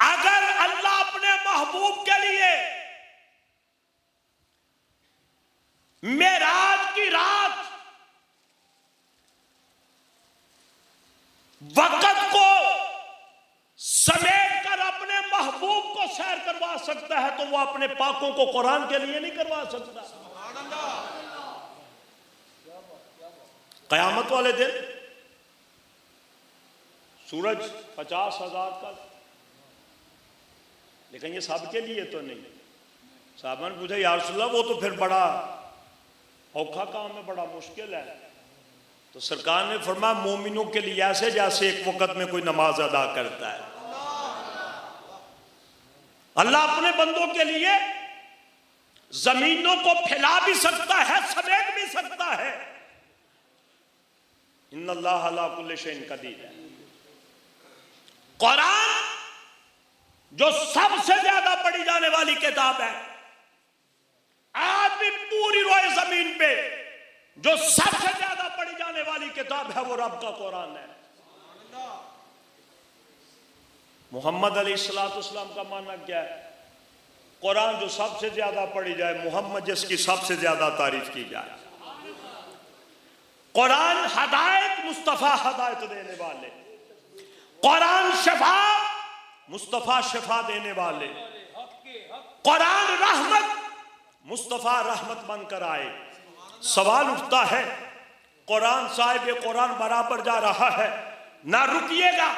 अगर अल्लाह अपने महबूब के लिए मेराज की रात वक़्त को समेट कर अपने महबूब को सैर करवा सकता है तो वो अपने पाकों को कुरान के लिए नहीं करवा सकता। कयामत वाले दिन सूरज 50,000 का, लेकिन ये सबके लिए तो नहीं। साहब ने पूछा या रसूल अल्लाह वो तो फिर बड़ा औखा काम है, बड़ा मुश्किल है। तो सरकार ने फरमाया मोमिनों के लिए ऐसे जैसे एक वक्त में कोई नमाज अदा करता है। अल्लाह अपने बंदों के लिए जमीनों को फैला भी सकता है, समेट भी सकता है। इन्नल्लाह अला कुल्लि शैइन कदीर है। कुरान जो सबसे ज्यादा पढ़ी जाने वाली किताब है, आज भी पूरी रोए जमीन पे जो सबसे ज्यादा पढ़ी जाने करने वाली किताब है वो रब का कुरान है। मोहम्मद अलैहिस्सलाम का मानना क्या है? कुरान जो सबसे ज्यादा पढ़ी जाए, मोहम्मद जिसकी सबसे ज्यादा तारीफ की जाए। कुरान हदायत, मुस्तफा हदायत देने वाले। कुरान शफा, मुस्तफा शफा देने वाले। कुरान रहमत, मुस्तफा रहमत बनकर आए। सवाल उठता है, कुरान साहिब कुरान बराबर जा रहा है, ना रुकिएगा,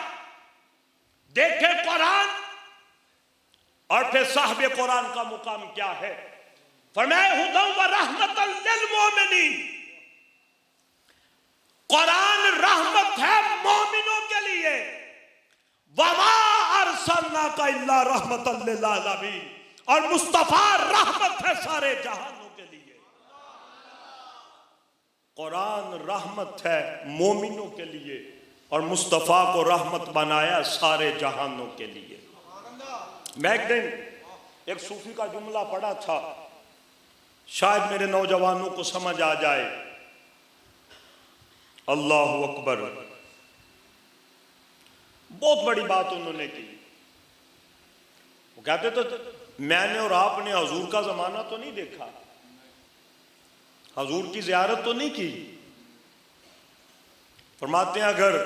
देखे कुरान और फिर साहिब कुरान का मुकाम क्या है। फरमाए हुदा व रहमतल लिल मोमिनीन, कुरान रहमत है मोमिनों के लिए। वमा अरसलनाका इल्ला रहमतल लिल आलमीन, और मुस्तफा रहमत है सारे जहानों के लिए। कुरान रहमत है मोमिनों के लिए और मुस्तफा को रहमत बनाया सारे जहानों के लिए। मैं एक दिन एक सूफी का जुमला पढ़ा था, शायद मेरे नौजवानों को समझ आ जाए। अल्लाहु अकबर, बहुत बड़ी बात उन्होंने की। वो कहते तो मैंने और आपने हजूर का जमाना तो नहीं देखा, हजूर की जियारत तो नहीं की। फरमाते हैं अगर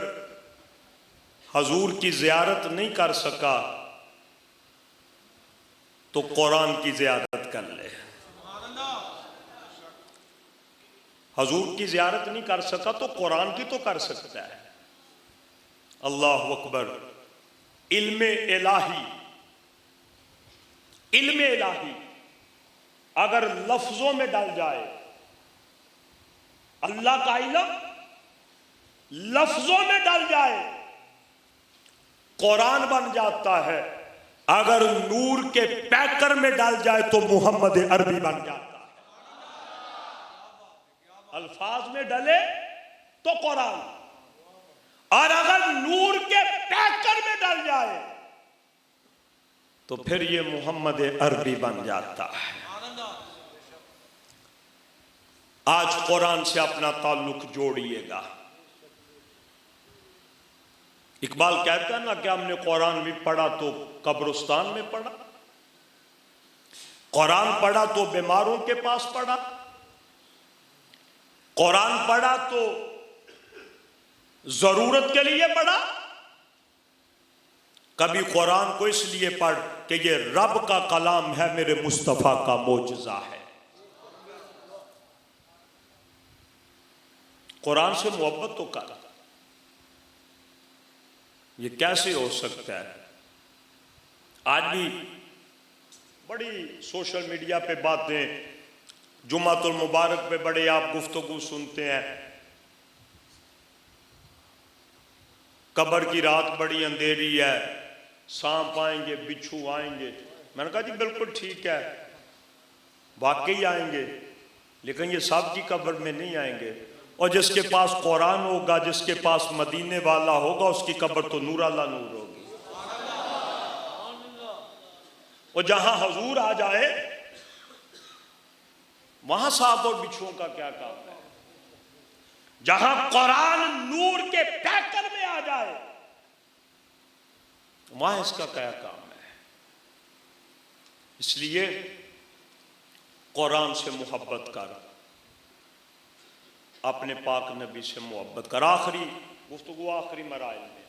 हजूर की जियारत नहीं कर सका तो कुरान की जियारत कर ले। हजूर की जियारत नहीं कर सका तो कुरान की तो कर सकता है। अल्लाह अकबर। इल्मे इलाही, इल्मे इलाही अगर लफ्जों में डल जाए, अल्लाह का इल्म लफ्जों में डल जाए, कुरान बन जाता है। अगर नूर के पैकर में डाल जाए तो मोहम्मद अरबी बन जाता है। अल्फाज में डले तो कुरान, और अगर नूर के पैकर में डल जाए तो फिर ये मोहम्मद अरबी बन जाता है। आज कुरान से अपना ताल्लुक जोड़िएगा। इकबाल कहता है ना कि हमने कुरान भी पढ़ा तो कब्रिस्तान में पढ़ा, कुरान पढ़ा तो बीमारों के पास पढ़ा, कुरान पढ़ा तो जरूरत के लिए पढ़ा। कभी कुरान को इसलिए पढ़ कि ये रब का कलाम है, मेरे मुस्तफा का मोजज़ा है। कुरान से मोहब्बत तो कर, ये कैसे हो सकता है? आज भी बड़ी सोशल मीडिया पे बातें, जुमातुल मुबारक पे बड़े आप गुफ्तगू सुनते हैं, कब्र की रात बड़ी अंधेरी है, सांप आएंगे, बिच्छू आएंगे। मैंने कहा जी बिल्कुल ठीक है, वाकई आएंगे, लेकिन ये सब की कब्र में नहीं आएंगे। और जिसके पास कुरान होगा, जिसके पास मदीने वाला होगा, उसकी कब्र तो नूर अल्लाह नूर होगी। और जहां हजूर आ जाए वहां सांप और बिच्छुओं का क्या काम है? जहां कुरान नूर के पैकर में आ जाए वहां इसका क्या काम है? इसलिए कुरान से मोहब्बत कर, अपने पाक नबी से मोहब्बत कर। आखिरी गुफ्तगू, आखिरी मराइल में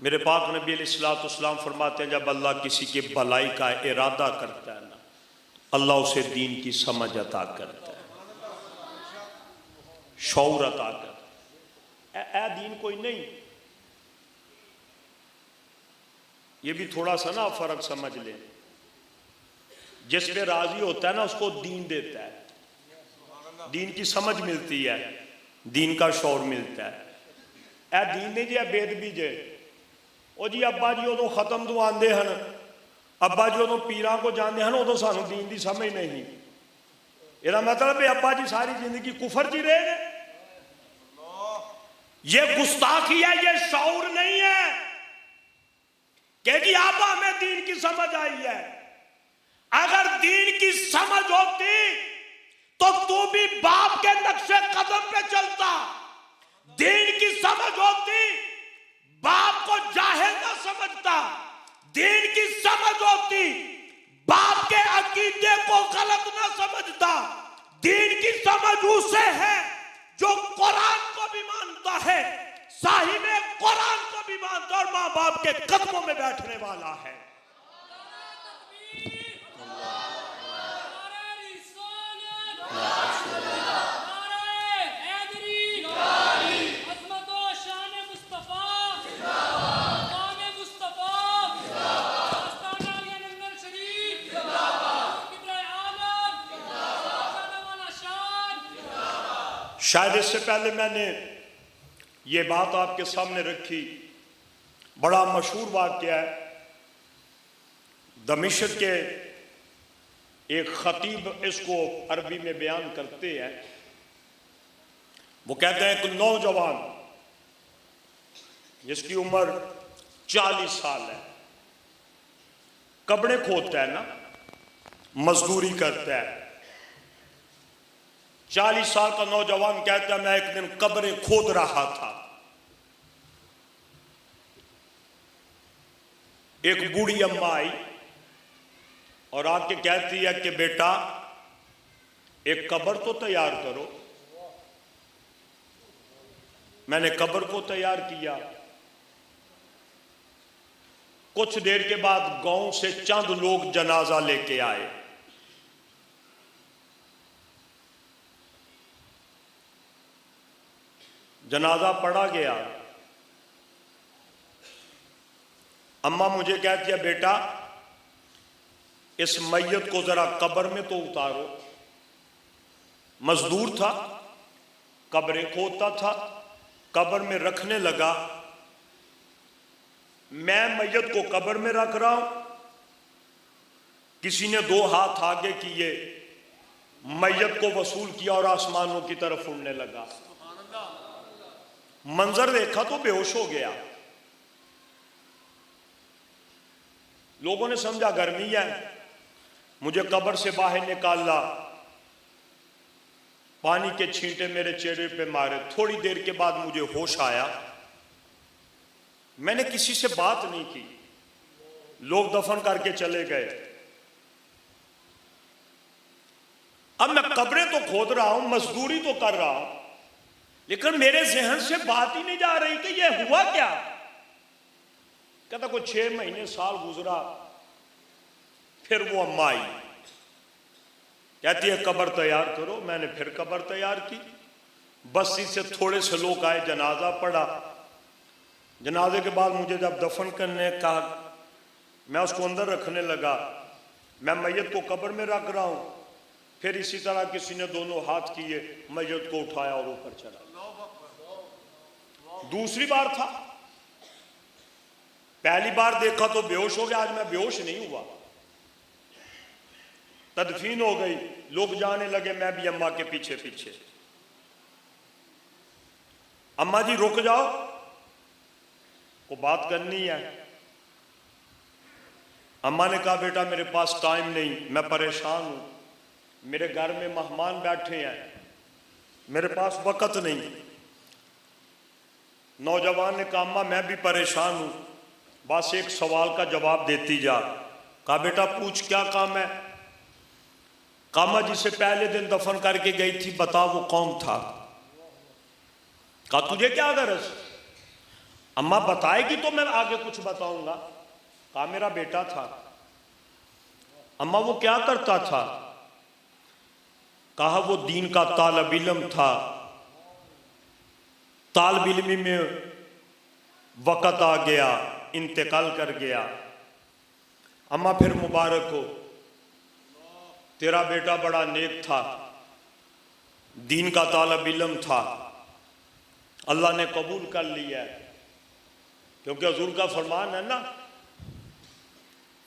मेरे पाक नबी अलैहिस्सलाम फरमाते हैं, जब अल्लाह किसी की भलाई का इरादा करता है ना, अल्लाह उसे दीन की समझ अता करता है, शऊर अता करता है। ए दीन कोई नहीं, ये भी थोड़ा सा ना फर्क समझ ले। जिस पे राजी होता है ना उसको दीन देता है, दीन की समझ मिलती है, दीन का शौर मिलता है। ए दीन नहीं जी बेदबी जे, ओ जी अब्बा जी उदों खत्म तो आते हैं, अब्बा जी उदों पीरां को जाते हैं, उदों सानू दीन की समझ नहीं। इसका मतलब है अब्बा जी सारी जिंदगी कुफर जी रहे हैं। ये गुस्ताखी है, ये शौर नहीं है कि जी अब हमें दीन की समझ आई है। अगर दीन की समझ होती तो तू भी बाप के नक्शे कदम पे चलता। दीन की समझ होती, बाप को जाहिल ना समझता। दीन की समझ होती, बाप के अकीदे को गलत ना समझता। दीन की समझ उसे है जो कुरान को भी मानता है, साहिबे कुरान को भी मानता और मां बाप के कदमों में बैठने वाला है। शायद इससे पहले मैंने ये बात आपके सामने रखी, बड़ा मशहूर वाक़या है। दमिश्क के एक खतीब इसको अरबी में बयान करते हैं। वो कहते हैं कि नौजवान जिसकी उम्र 40 साल है, कब्रें खोदता है ना, मजदूरी करता है। 40 साल का नौजवान कहता है, मैं एक दिन कब्रें खोद रहा था, एक बूढ़ी अम्मा आई और आके कहती है कि बेटा एक कब्र तो तैयार करो। मैंने कब्र को तैयार किया। कुछ देर के बाद गांव से चंद लोग जनाजा लेके आए। जनाजा पढ़ा गया। अम्मा मुझे कहती है, बेटा इस मैयत को जरा कब्र में तो उतारो। मजदूर था, कब्रें खोदता था, कब्र में रखने लगा। मैं मैयत को कब्र में रख रहा हूं, किसी ने 2 हाथ आगे किए, मैयत को वसूल किया और आसमानों की तरफ उड़ने लगा। मंजर देखा तो बेहोश हो गया। लोगों ने समझा गर्मी है, मुझे कब्र से बाहर निकाला, पानी के छींटे मेरे चेहरे पे मारे। थोड़ी देर के बाद मुझे होश आया। मैंने किसी से बात नहीं की, लोग दफन करके चले गए। अब मैं कब्रें तो खोद रहा हूं, मजदूरी तो कर रहा हूं, लेकिन मेरे जहन से बात ही नहीं जा रही कि यह हुआ क्या। कहता कोई 6 महीने साल गुजरा, फिर वो अम्मा आई, कहती है कब्र तैयार करो। मैंने फिर कब्र तैयार की। बस्ती से थोड़े से लोग आए, जनाजा पड़ा। जनाजे के बाद मुझे जब दफन करने का, मैं उसको अंदर रखने लगा। मैं मैयत को कब्र में रख रहा हूं, फिर इसी तरह किसी ने दोनों हाथ किए, मैयत को उठाया और ऊपर चढ़ा। दूसरी बार था, पहली बार देखा तो बेहोश हो गया। आज मैं बेहोश नहीं हुआ। तदफीन हो गई, लोग जाने लगे, मैं भी अम्मा के पीछे पीछे। अम्मा जी रुक जाओ, को बात करनी है। अम्मा ने कहा बेटा मेरे पास टाइम नहीं, मैं परेशान हूं, मेरे घर में मेहमान बैठे हैं, मेरे पास वक्त नहीं। नौजवान ने कहा अम्मा मैं भी परेशान हूं, बस एक सवाल का जवाब देती जा। कहा बेटा पूछ, क्या काम है। कामा जिसे पहले दिन दफन करके गई थी, बता वो कौन था। कहा तुझे क्या गरज। अम्मा बताएगी तो मैं आगे कुछ बताऊंगा। कहा मेरा बेटा था। अम्मा वो क्या करता था। कहा वो दीन का तालिब इल्म था, तालिब इल्मी में वक़्त आ गया, इंतकाल कर गया। अम्मा फिर मुबारक हो, तेरा बेटा बड़ा नेक था, दीन का तालिब इल्म था, अल्लाह ने कबूल कर लिया है। क्योंकि हुजूर का फरमान है ना,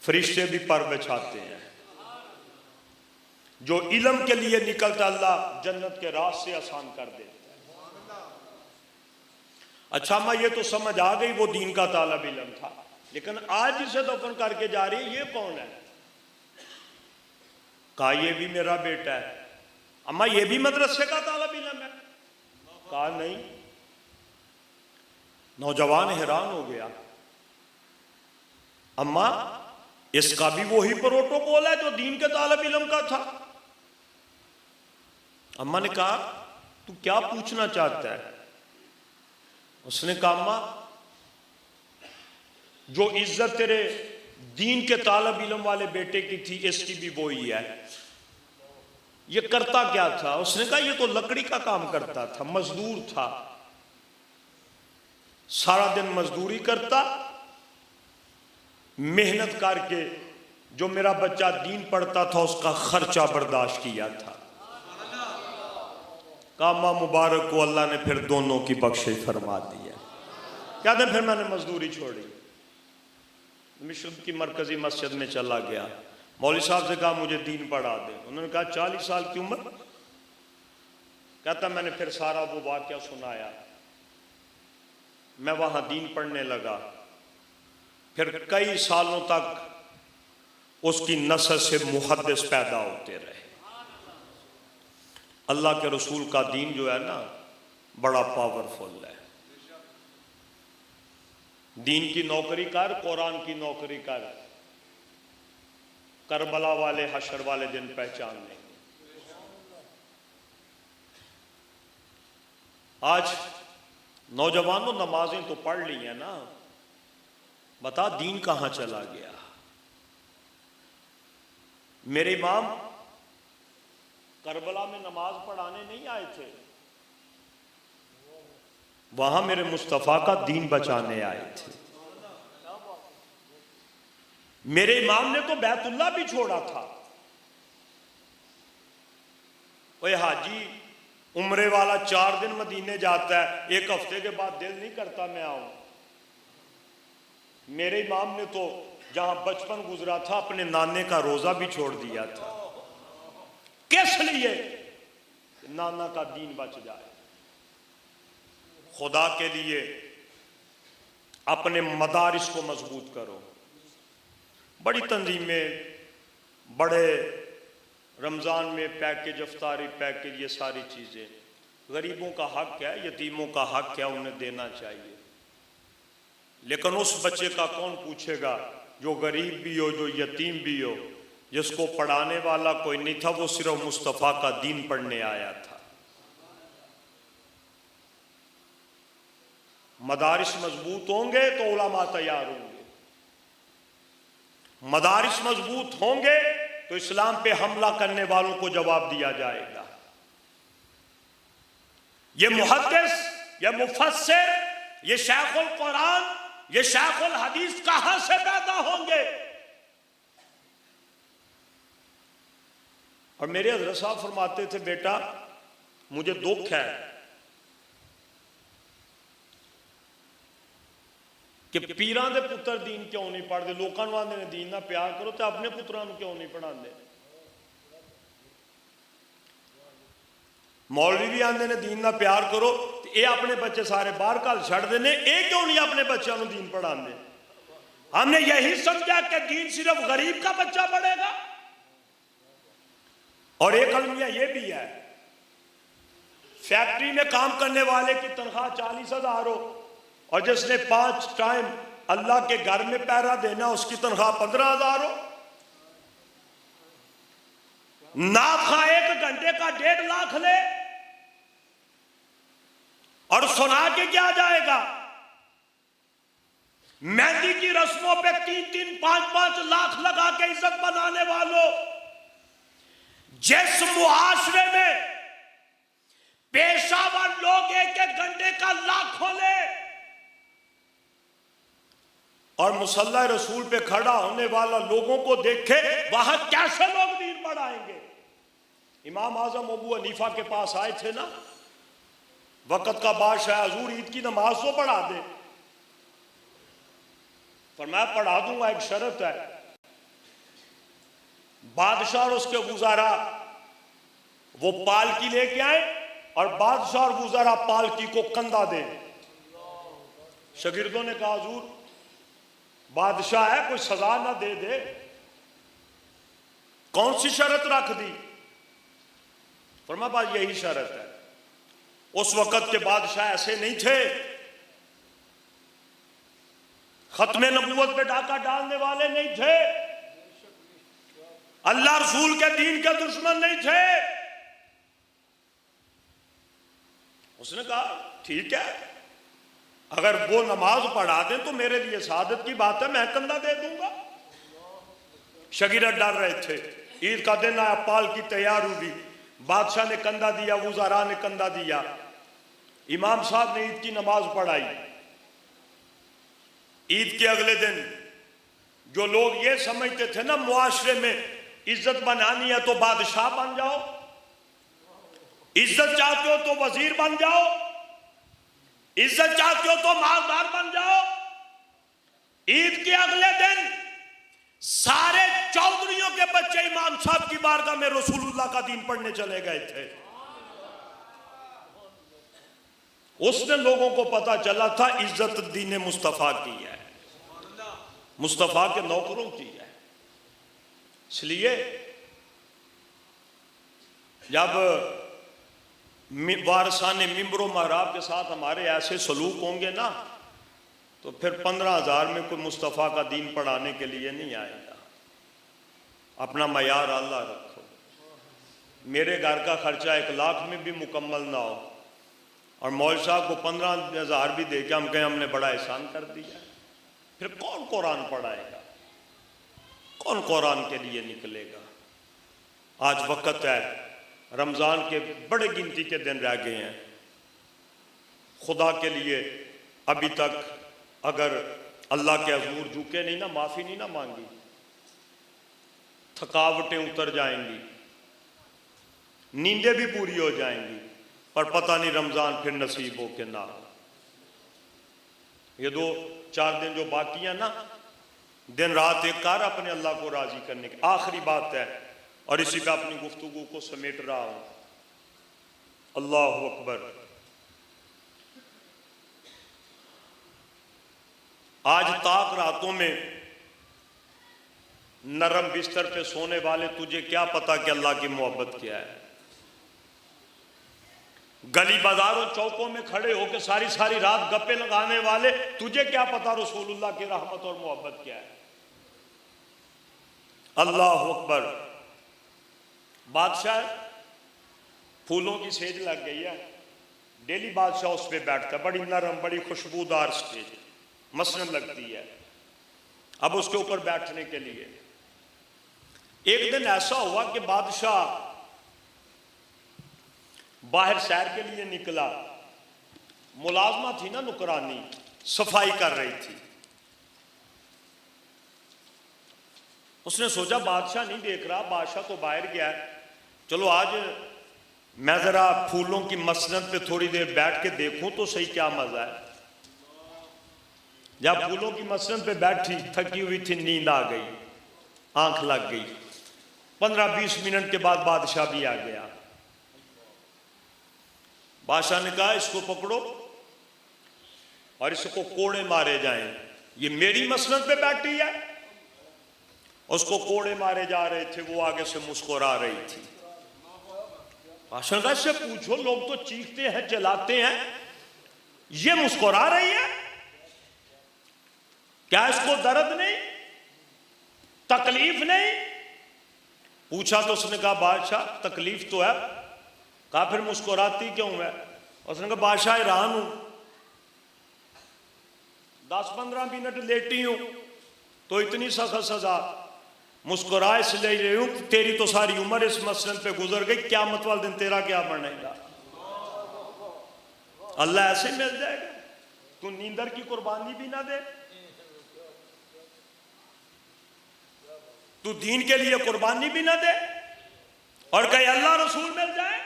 फरिश्ते भी पर बिछाते हैं। जो इल्म के लिए निकलता अल्लाह जन्नत के रास्ते आसान कर देता है। अच्छा अम्मा ये तो समझ आ गई वो दीन का तालिब इल्म था, लेकिन आज जिसे दफन करके जा रही है ये कौन है। कहा ये भी मेरा बेटा है। अम्मा ये भी मदरसे का तालिब इल्म है? कहा नहीं। नौजवान हैरान हो गया, अम्मा इसका भी वही प्रोटोकॉल है जो दीन के तालिब इल्म का था? अम्मा ने कहा तू क्या पूछना चाहता है? उसने कहा अम्मा जो इज्जत तेरे दीन के तालिब इल्म वाले बेटे की थी इसकी भी वही है। ये करता क्या था? उसने कहा ये तो लकड़ी का काम करता था, मजदूर था, सारा दिन मजदूरी करता, मेहनत करके जो मेरा बच्चा दीन पढ़ता था उसका खर्चा बर्दाश्त किया था। कामा मुबारक को अल्लाह ने फिर दोनों की बख्शिश फरमा दी है। कहते फिर मैंने मजदूरी छोड़ी, मिश्र की मरकजी मस्जिद में चला गया, मौलवी साहब से कहा मुझे दीन पढ़ा दे। उन्होंने कहा 40 साल की उम्र? कहता मैंने फिर सारा वो वाकया सुनाया, मैं वहां दीन पढ़ने लगा, फिर कई सालों तक उसकी नस्ल से मुहद्दिस पैदा होते रहे। अल्लाह के रसूल का दीन जो है ना बड़ा पावरफुल है। दीन की नौकरी कर, कुरान की नौकरी कर, करबला वाले हशर वाले दिन पहचान लेंगे। आज नौजवानों नमाजें तो पढ़ ली है ना, बता दीन कहां चला गया? मेरे इमाम करबला में नमाज पढ़ाने नहीं आए थे, वहां मेरे मुस्तफा का दीन बचाने आए थे। मेरे इमाम ने तो बैतुल्ला भी छोड़ा था। ओए हाजी उम्रे वाला 4 दिन मदीने जाता है, 1 हफ्ते के बाद दिल नहीं करता मैं आऊं। मेरे इमाम ने तो जहां बचपन गुजरा था अपने नाने का रोजा भी छोड़ दिया था। किस लिए? नाना का दीन बच जाए। खुदा के लिए अपने मदारिस को मजबूत करो। बड़ी तंजीमें, बड़े रमज़ान में पैकेज, अफ्तारी पैकेज, ये सारी चीज़ें, गरीबों का हक है, यतीमों का हक है, उन्हें देना चाहिए। लेकिन उस बच्चे का कौन पूछेगा जो गरीब भी हो, जो यतीम भी हो, जिसको पढ़ाने वाला कोई नहीं था, वो सिर्फ मुस्तफ़ा का दीन पढ़ने आया था। मदारिस मजबूत होंगे तो उलमा तैयार होंगे, मदारिस मजबूत होंगे तो इस्लाम पे हमला करने वालों को जवाब दिया जाएगा। ये मुहद्दिस, ये मुफस्सिर, ये शेखुल कुरान, ये शेखुल हदीस कहां से पैदा होंगे? और मेरे हज़रत साहब फरमाते थे, बेटा मुझे दुख है कि पीरां दे पुत्र दीन क्यों नहीं पढ़ते। लोगों नूं आंदे ने दीन ना प्यार करो, तो अपने पुत्रां नूं क्यों नहीं पढ़ाते? मौलवी भी आंदे ने दीन ना प्यार करो, तो ये अपने बच्चे सारे बाहर घल छड्डदे ने, ये क्यों नहीं अपने बच्चों नूं दीन पढ़ाते? हमने यही समझा कि दीन सिर्फ गरीब का बच्चा पढ़ेगा। और एक अलमिया ये भी है, फैक्ट्री में काम करने वाले की तनख्वाह 40,000 हो और जिसने 5 टाइम अल्लाह के घर में पहरा देना उसकी तनख्वाह 15,000 हो। नाखा 1 घंटे का 1.5 लाख ले और सुना के क्या जाएगा? मेहंदी की रस्मों पे 3-3, 5-5 लाख लगा के इज्जत बनाने वालों, जिस मुआशरे में पेशावर लोग 1-1 घंटे का लाखों ले और मुसल्ला रसूल पे खड़ा होने वाला लोगों को देखे, वहां कैसे लोग दीन पढ़ाएंगे? इमाम आजम अबू हनीफा के पास आए थे ना, वक़्त का बादशाह, हुजूर ईद की नमाज तो पढ़ा दे। फरमाया पढ़ा दूंगा, एक शर्त है। बादशाह और उसके वुज़ारा वो पालकी लेके आए और बादशाह और वुज़ारा पालकी को कंधा दे। शागिर्दों ने कहा हुजूर बादशाह है, कोई सजा ना दे दे, कौन सी शर्त रख दी? फरमा बात यही शर्त है। उस वक़्त के बादशाह ऐसे नहीं थे, खत्मे नबूवत पे डाका डालने वाले नहीं थे, अल्लाह रसूल के दीन के दुश्मन नहीं थे। उसने कहा ठीक है, अगर वो नमाज पढ़ा दें तो मेरे लिए सादत की बात है, मैं कंधा दे दूंगा। शगीरत डर रहे थे, ईद का दिन आया, पाल की तैयार हुई, बादशाह ने कंधा दिया, वुज़ारा ने कंधा दिया, इमाम साहब ने ईद की नमाज पढ़ाई। ईद के अगले दिन जो लोग ये समझते थे ना मुआशरे में इज्जत बनानी है तो बादशाह बन जाओ, इज्जत चाहते हो तो वजीर बन जाओ, इज्जत चाहते हो तो मालदार बन जाओ, ईद के अगले दिन सारे चौधरियों के बच्चे इमाम साहब की बारगाह में रसूलुल्लाह का दीन पढ़ने चले गए थे। उस दिन लोगों को पता चला था इज्जत दीन मुस्तफा की है, मुस्तफा के नौकरों की है। इसलिए जब वारसाने मिंबरो महराब के साथ हमारे ऐसे सलूक होंगे ना, तो फिर 15,000 में कोई मुस्तफ़ा का दीन पढ़ाने के लिए नहीं आएगा। अपना मयार अल्लाह रखो। मेरे घर का खर्चा 1 लाख में भी मुकम्मल ना हो और मौलवी साहब को 15,000 भी दे के हम कहें हमने बड़ा एहसान कर दिया, फिर कौन कुरान पढ़ाएगा, कौन कुरान के लिए निकलेगा। आज वक़्त है, रमज़ान के बड़े गिनती के दिन रह गए हैं। खुदा के लिए अभी तक अगर अल्लाह के हजूर झुके नहीं ना, माफ़ी नहीं ना मांगी, थकावटें उतर जाएंगी, नींदें भी पूरी हो जाएंगी, पर पता नहीं रमज़ान फिर नसीब हो के ना हो। ये 2-4 दिन जो बाकी है ना, दिन रात एक कर अपने अल्लाह को राज़ी करने की। आखिरी बात है और इसी का अपनी गुफ्तगू को समेट रहा हूँ। अल्लाहु अकबर। आज ताक रातों में नरम बिस्तर पे सोने वाले तुझे क्या पता कि अल्लाह की मोहब्बत क्या है। गली बाजारों चौकों में खड़े होकर सारी सारी रात गप्पे लगाने वाले तुझे क्या पता रसूलुल्लाह की रहमत और मोहब्बत क्या है। अल्लाह अकबर। बादशाह फूलों की सेज लग गई है, डेली बादशाह उस पर बैठता है, बड़ी नरम बड़ी खुशबूदार सेज मसनद लगती है। अब उसके ऊपर बैठने के लिए एक दिन ऐसा हुआ कि बादशाह बाहर सैर के लिए निकला, मुलाजमा थी ना नुकरानी, सफाई कर रही थी। उसने सोचा बादशाह नहीं देख रहा, बादशाह तो बाहर गया है, चलो आज मैं जरा फूलों की मसनद पे थोड़ी देर बैठ के देखूं तो सही क्या मजा है। जब फूलों की मसनद पे बैठी, थकी हुई थी, नींद आ गई, आंख लग गई। 15-20 मिनट के बाद बादशाह भी आ गया। बादशाह ने कहा इसको पकड़ो और इसको कोड़े मारे जाएं, ये मेरी मसनद पे बैठी है। उसको कोड़े मारे जा रहे थे, वो आगे से मुस्कुरा रही थी। बादशाह से पूछो, लोग तो चीखते हैं चिल्लाते हैं, ये मुस्कुरा रही है, क्या इसको दर्द नहीं, तकलीफ नहीं? पूछा तो उसने कहा बादशाह तकलीफ तो है। कहा फिर मुस्कुराती क्यों है? उसने कहा बादशाह हैरान हूं, 10-15 मिनट लेटी हूं तो इतनी सख्त सजा, मुस्कुरा इसलिए रही हूं तेरी तो सारी उम्र इस मसलन पे गुजर गई, क्या मतलब दिन तेरा क्या बनेगा? अल्लाह ऐसे मिल जाएगा? तू नींदर की कुर्बानी भी ना दे, तू दीन के लिए कुर्बानी भी ना दे और कहीं अल्लाह रसूल मिल जाए?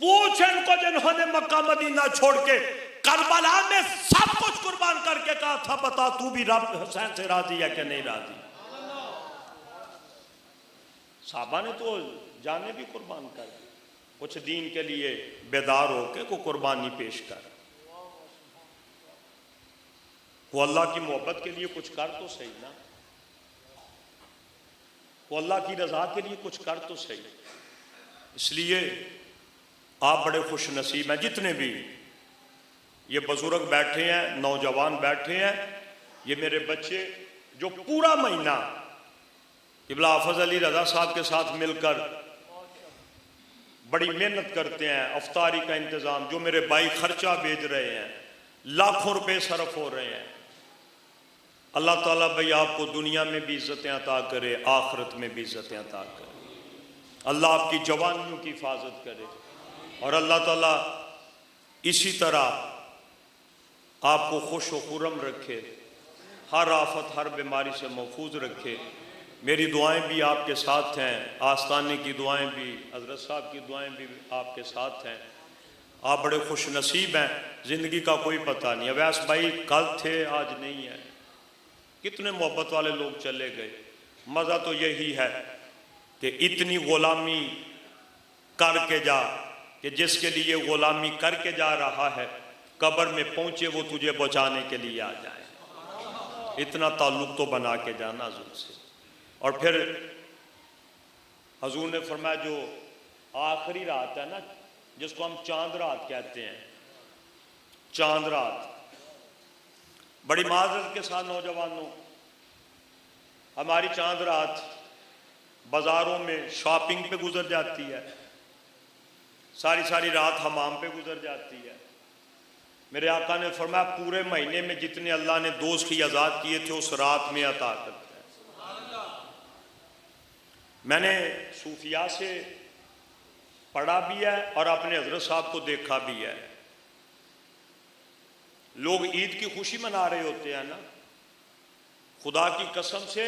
पूछ इनको जिन्होंने मक्का मदीना छोड़ के करबला में सब कुछ कुर्बान करके कहा था, बता तू भी रब हुसैन से राजी है कि नहीं राजी? साहबा ने तो जाने भी कुर्बान कर दी, कुछ दीन के लिए बेदार होके को कुर्बानी पेश कर। वो अल्लाह की मोहब्बत के लिए कुछ कर तो सही ना, वो अल्लाह की रजा के लिए कुछ कर तो सही। इसलिए आप बड़े खुश नसीब हैं, जितने भी ये बुजुर्ग बैठे हैं, नौजवान बैठे हैं, ये मेरे बच्चे जो पूरा महीना क़िबला हाफ़िज़ अली रज़ा साहब के साथ मिलकर बड़ी मेहनत करते हैं, अफ्तारी का इंतज़ाम, जो मेरे भाई खर्चा भेज रहे हैं, लाखों रुपए सरफ हो रहे हैं। अल्लाह ताला भाई आपको दुनिया में भी इज़्ज़तें अता करे, आखिरत में भी इज़्ज़तें अता करे। अल्लाह आपकी जवानियों की हिफाजत करे और अल्लाह ताला इसी तरह आपको खुश व खुर्रम रखे, हर आफत हर बीमारी से महफूज रखे। मेरी दुआएं भी आपके साथ हैं, आस्ताने की दुआएं भी, हज़रत साहब की दुआएं भी आपके साथ हैं। आप बड़े खुश नसीब हैं, ज़िंदगी का कोई पता नहीं। अवैस भाई कल थे आज नहीं है, कितने मोहब्बत वाले लोग चले गए। मज़ा तो यही है कि इतनी ग़ुलामी करके जा कि जिसके लिए ग़ुलामी करके जा रहा है कब्र में पहुँचे वो तुझे बचाने के लिए आ जाए। इतना ताल्लुक़ तो बना के जाना हज़ूर से। और फिर हजूर ने फरमाया जो आखिरी रात है ना, जिसको हम चांद रात कहते हैं, चांद रात, बड़ी माजरत के साथ नौजवानों, हमारी चांद रात बाज़ारों में शॉपिंग पे गुजर जाती है, सारी सारी रात हमाम पे गुजर जाती है। मेरे आका ने फरमाया पूरे महीने में जितने अल्लाह ने दोस्त की आज़ाद किए थे उस रात में अता करता है। मैंने सूफिया से पढ़ा भी है और अपने हजरत साहब को देखा भी है। लोग ईद की खुशी मना रहे होते हैं ना, खुदा की कसम से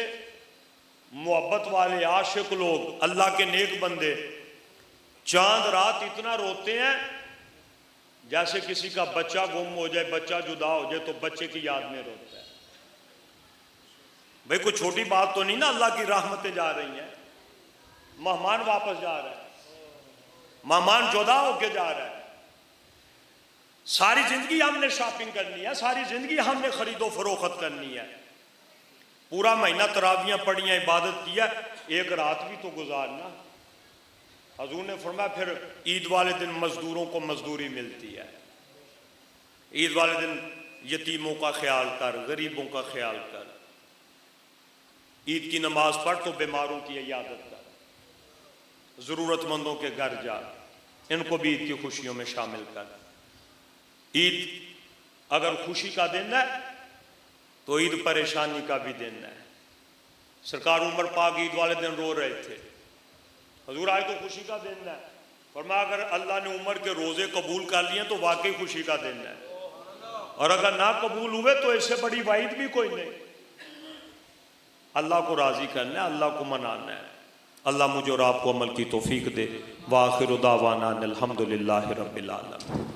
मोहब्बत वाले आशिक लोग, अल्लाह के नेक बंदे चांद रात इतना रोते हैं जैसे किसी का बच्चा गुम हो जाए, बच्चा जुदा हो जाए तो बच्चे की याद में रोता है। भाई कोई छोटी बात तो नहीं ना, अल्लाह की रहमतें जा रही हैं, मेहमान वापस जा रहा है, मेहमान जुदा होके जा रहा है। सारी जिंदगी हमने शॉपिंग करनी है, सारी जिंदगी हमने खरीदो फरोख्त करनी है। पूरा महीना तरावियां पढ़ी हैं, इबादत किया, एक रात भी तो गुजारना। हजूर ने फरमाया फिर ईद वाले दिन मजदूरों को मजदूरी मिलती है। ईद वाले दिन यतीमों का ख्याल कर, गरीबों का ख्याल कर, ईद की नमाज पढ़ तो बीमारों की इयादत कर, ज़रूरतमंदों के घर जा, इनको भी ईद की खुशियों में शामिल कर। ईद अगर खुशी का दिन है तो ईद परेशानी का भी दिन है। सरकार उमर पाक ईद वाले दिन रो रहे थे, हजूर आए तो खुशी का दिन है। फरमाया अगर अल्लाह ने उमर के रोज़े कबूल कर लिए तो वाकई खुशी का दिन है, और अगर ना कबूल हुए तो इससे बड़ी वाइद भी कोई नहीं। अल्लाह को राज़ी करना है, अल्लाह को मनाना है। अल्लाह मुझे और आपको अमल की तौफीक दे। व आखिर दावाना अनिल हम्दुलिल्लाहि रब्बिल आलमीन।